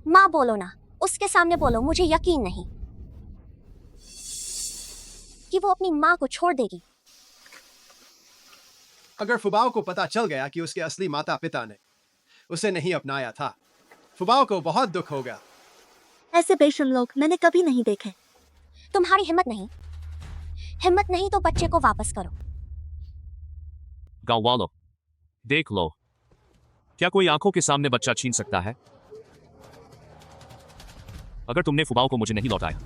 माँ बोलो ना, उसके सामने बोलो। मुझे यकीन नहीं कि वो अपनी माँ को छोड़ देगी। अगर फुबाओ को पता चल गया कि उसके असली माता पिता ने उसे नहीं अपनाया था, फुबाओ को बहुत दुख होगा। ऐसे बेशर्म लोग मैंने कभी नहीं देखे। तुम्हारी हिम्मत नहीं तो बच्चे को वापस करो। गांव वालों, देख लो, क्या कोई आंखों के सामने बच्चा छीन सकता है? अगर तुमने फुबाओ को मुझे नहीं लौटाया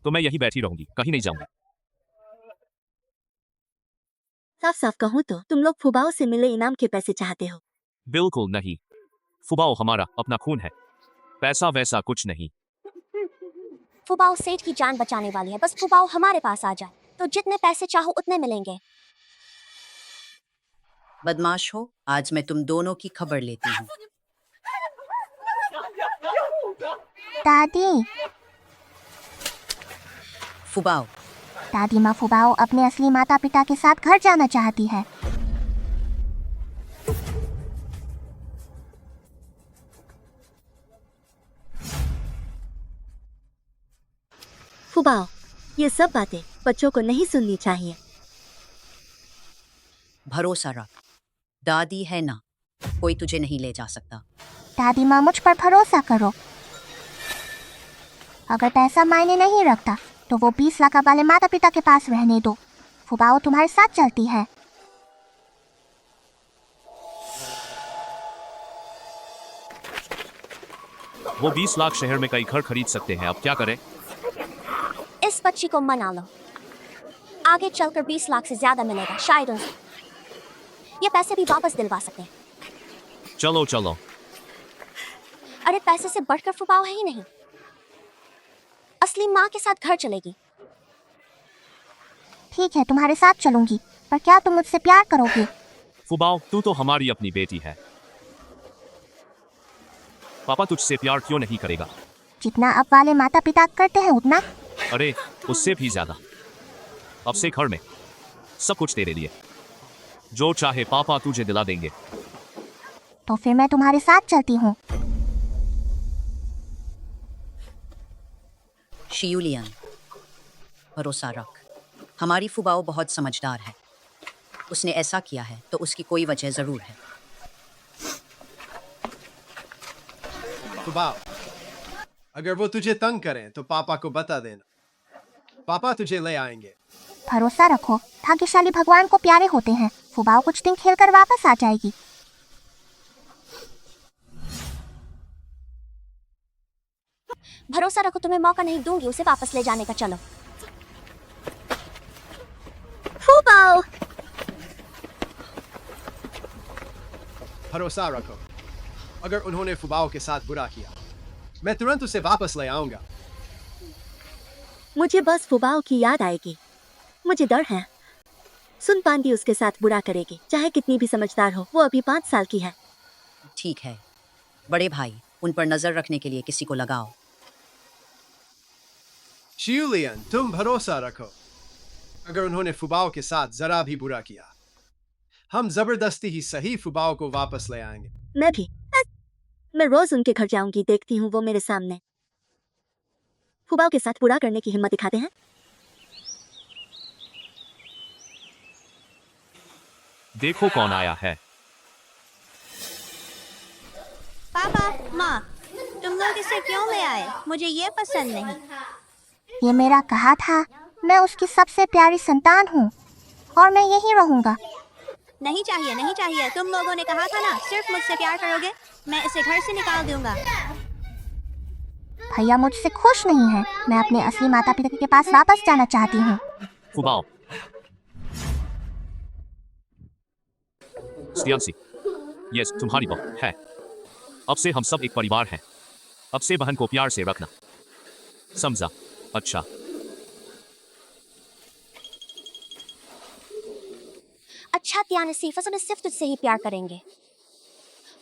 तो मैं यहीं बैठी रहूंगी, कहीं नहीं जाऊंगी। साफ साफ कहूँ तो तुम लोग फुबाओ से मिले इनाम के पैसे चाहते हो। बिल्कुल नहीं। फुबाओ हमारा अपना खून है, पैसा वैसा कुछ नहीं। फुबाओ सेठ की जान बचाने वाली है, बस फुबाओ हमारे पास आ जाए तो जितने पैसे चाहो उतने मिलेंगे। बदमाश हो, आज मैं तुम दोनों की खबर लेती हूँ। दादी, फुबाओ, दादी माँ फुबाओ अपने असली माता पिता के साथ घर जाना चाहती है। फुबाओ, ये सब बातें बच्चों को नहीं सुननी चाहिए। भरोसा रख, दादी है ना, कोई तुझे नहीं ले जा सकता। दादी माँ मुझ पर भरोसा करो। अगर पैसा मायने नहीं रखता तो वो 20 लाख वाले माता पिता के पास रहने दो। फुबाओ तुम्हारे साथ चलती है। वो 20 लाख शहर में कई घर खरीद सकते हैं, अब क्या करें? इस बच्ची को मना लो, आगे चलकर 20 लाख से ज्यादा मिलेगा शायद उनसे। ये पैसे भी वापस दिलवा सकते हैं। चलो चलो। अरे पैसे से बढ़कर फुबाओ है ही नहीं, असली माँ के साथ घर चलेगी। ठीक है, तुम्हारे साथ चलूंगी, पर क्या तुम मुझसे प्यार करोगे? फुबाओ, तू तो हमारी अपनी बेटी है, पापा तुझसे प्यार क्यों नहीं करेगा? जितना अब वाले माता पिता करते हैं उतना। अरे उससे भी ज्यादा। अब से घर में सब कुछ तेरे लिए, जो चाहे पापा तुझे दिला देंगे। तो फिर मैं तुम्हारे साथ चलती हूँ। शियुलियन, भरोसा रख, हमारी फुबाओ बहुत समझदार है। उसने ऐसा किया है तो उसकी कोई वजह जरूर है। फुबाओ, अगर वो तुझे तंग करें तो पापा को बता देना, पापा तुझे ले आएंगे। भरोसा रखो, भाग्यशाली भगवान को प्यारे होते हैं। फुबाओ कुछ दिन खेलकर वापस आ जाएगी। भरोसा रखो, तुम्हें मौका नहीं दूंगी उसे वापस ले जाने का। चलो फुबाओ, भरोसा रखो, अगर उन्होंने फुबाओ के साथ बुरा किया मैं तुरंत उसे वापस ले आऊंगा। मुझे बस फुबाओ की याद आएगी। मुझे डर है सुन पांदी उसके साथ बुरा करेगी, चाहे कितनी भी समझदार हो। वो अभी 5 साल की है। ठीक है बड़े भाई, उन पर नजर रखने के लिए किसी को लगाओ। शियुलियन, तुम भरोसा रखो, अगर उन्होंने फुबाओ के साथ जरा भी बुरा किया हम जबरदस्ती ही सही फुबाओ को वापस ले आएंगे। मैं भी, मैं रोज उनके घर जाऊंगी, देखती हूँ वो मेरे सामने फुबाओ के साथ बुरा करने की हिम्मत दिखाते हैं। देखो कौन आया है। पापा, माँ, तुम लोग इसे क्यों ले आए? मुझे ये पसंद नहीं। ये मेरा कहा था, मैं उसकी सबसे प्यारी संतान हूँ और मैं यही रहूंगा। नहीं चाहिए, नहीं चाहिए। तुम लोगों ने कहा था ना सिर्फ मुझसे प्यार करोगे। मैं इसे घर से निकाल दूंगा। भैया मुझसे खुश नहीं है। मैं अपने असली माता पिता के पास वापस जाना चाहती हूँ। फुबाओ, स्टियानसी, यस तुम्हारी बहू है। अब से हम सब एक परिवार हैं। अब से बहन को प्यार से रखना, समझा? अच्छा। अच्छा त्यानसी, फसल सिर्फ तुझसे ही प्यार करेंगे,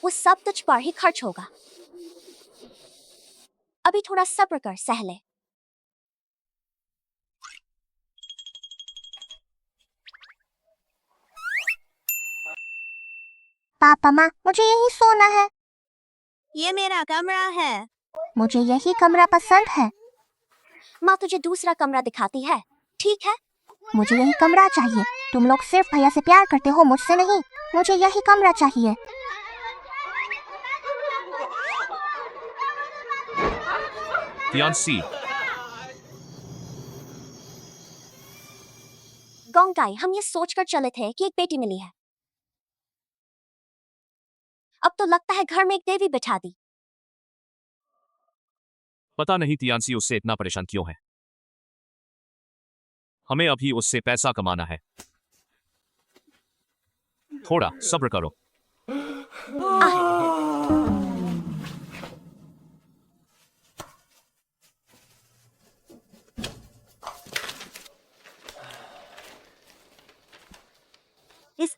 वो सब तुझ पर ही खर्च होगा। अभी थोड़ा सब्र कर, सह ले। पापा माँ, मुझे यही सोना है। ये मेरा कमरा है। मुझे यही कमरा पसंद है। माँ तुझे दूसरा कमरा दिखाती है, ठीक है? मुझे यही कमरा चाहिए। तुम लोग सिर्फ भैया से प्यार करते हो, मुझसे नहीं। मुझे यही कमरा चाहिए। त्यानसी, गोंगाई, हम ये सोचकर चले थे कि एक बेटी मिली है, अब तो लगता है घर में एक देवी बिठा दी। पता नहीं त्यानसी उससे इतना परेशान क्यों है। हमें अभी उससे पैसा कमाना है, थोड़ा सब्र करो। इस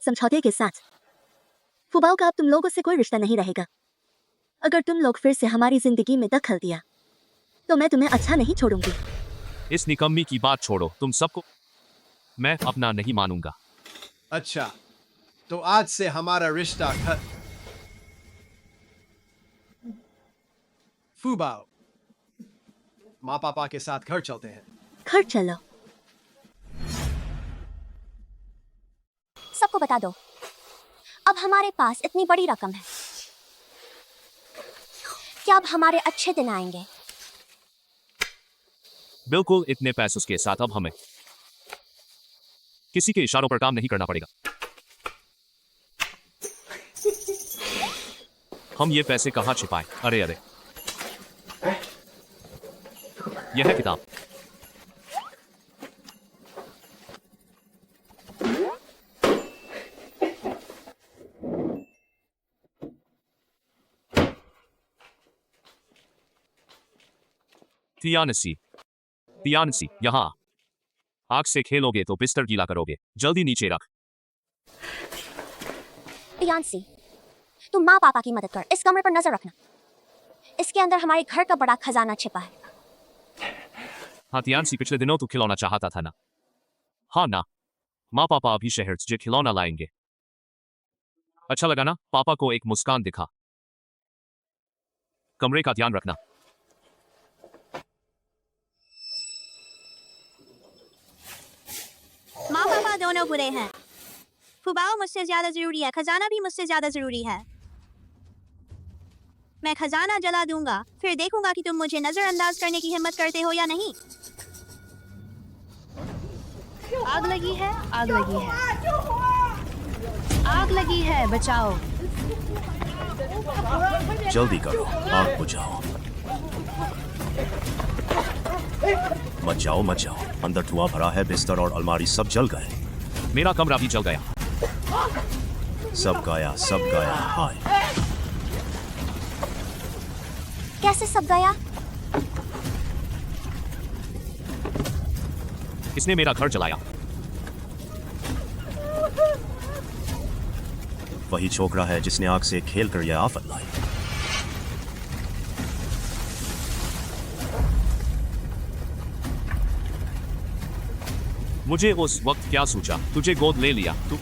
समझौते के साथ फुबाओ का अब तुम लोगों से कोई रिश्ता नहीं रहेगा। अगर तुम लोग फिर से हमारी जिंदगी में दखल दिया तो मैं तुम्हें अच्छा नहीं छोड़ूंगी। इस निकम्मी की बात छोड़ो, तुम सबको मैं अपना नहीं मानूंगा। अच्छा, तो आज से हमारा रिश्ता फुबाओ, माँ पापा के साथ घर चलते हैं। घर चलो। सबको बता दो, अब हमारे पास इतनी बड़ी रकम है कि अब हमारे अच्छे दिन आएंगे। बिल्कुल, इतने पैसों के साथ अब हमें किसी के इशारों पर काम नहीं करना पड़ेगा। हम ये पैसे कहाँ छिपाएं? अरे अरे, यह है किताब। तियानसी, यहाँ आग से खेलोगे तो बिस्तर गीला करोगे। जल्दी नीचे रख। यानसी, तुम माँ पापा की मदद कर, इस कमरे पर नजर रखना। इसके अंदर हमारे घर का बड़ा खजाना छिपा है। हाँ तियानसी, पिछले दिनों तू खिलौना चाहता था ना? हाँ ना, माँ पापा अभी शहर से खिलौना लाएंगे। अच्छा लगा ना? पापा को एक मुस्कान दिखा। कमरे का ध्यान रखना। माँ पापा दोनों बुरे हैं। फुबाओ मुझसे ज्यादा जरूरी है, खजाना भी मुझसे ज्यादा जरूरी है। मैं खजाना जला दूंगा, फिर देखूंगा कि तुम मुझे नजरअंदाज करने की हिम्मत करते हो या नहीं। आग लगी है, आग लगी है, आग लगी है, बचाओ। जल्दी करो, आग बुझाओ। मत जाओ मत जाओ, अंदर धुआं भरा है, बिस्तर और अलमारी सब जल गए। मेरा कमरा भी जल गया। सब गया। हाय, कैसे सब गया? इसने मेरा घर जलाया। वही छोकरा है जिसने आग से खेल कर यह आफत लाई। मुझे उस वक्त क्या सूझा, तुझे गोद ले लिया। तू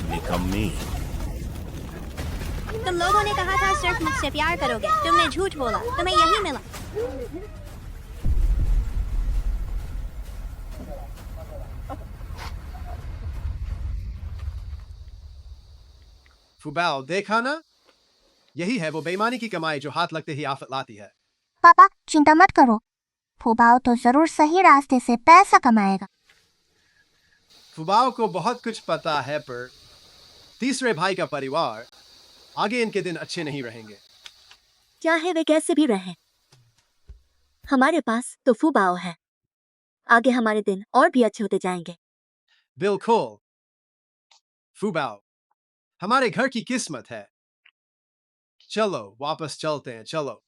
निकम्मी। तुम लोगों ने कहा था सिर्फ मुझसे प्यार करोगे, तुमने झूठ बोला, तुम्हें यही मिला। फुबाओ, देखा ना? यही है वो बेईमानी की कमाई जो हाथ लगते ही आफत लाती है। पापा चिंता मत करो, फुबाओ तो जरूर सही रास्ते से पैसा कमाएगा। फुबाओ को बहुत कुछ पता है, पर तीसरे भाई का परिवार, आगे इनके दिन अच्छे नहीं रहेंगे। चाहे वे कैसे भी रहें, हमारे पास तो फुबाओ है। आगे हमारे दिन और भी अच्छे होते जाएंगे। बिल्कुल फुबाओ, हमारे घर की किस्मत है। चलो वापस चलते हैं, चलो।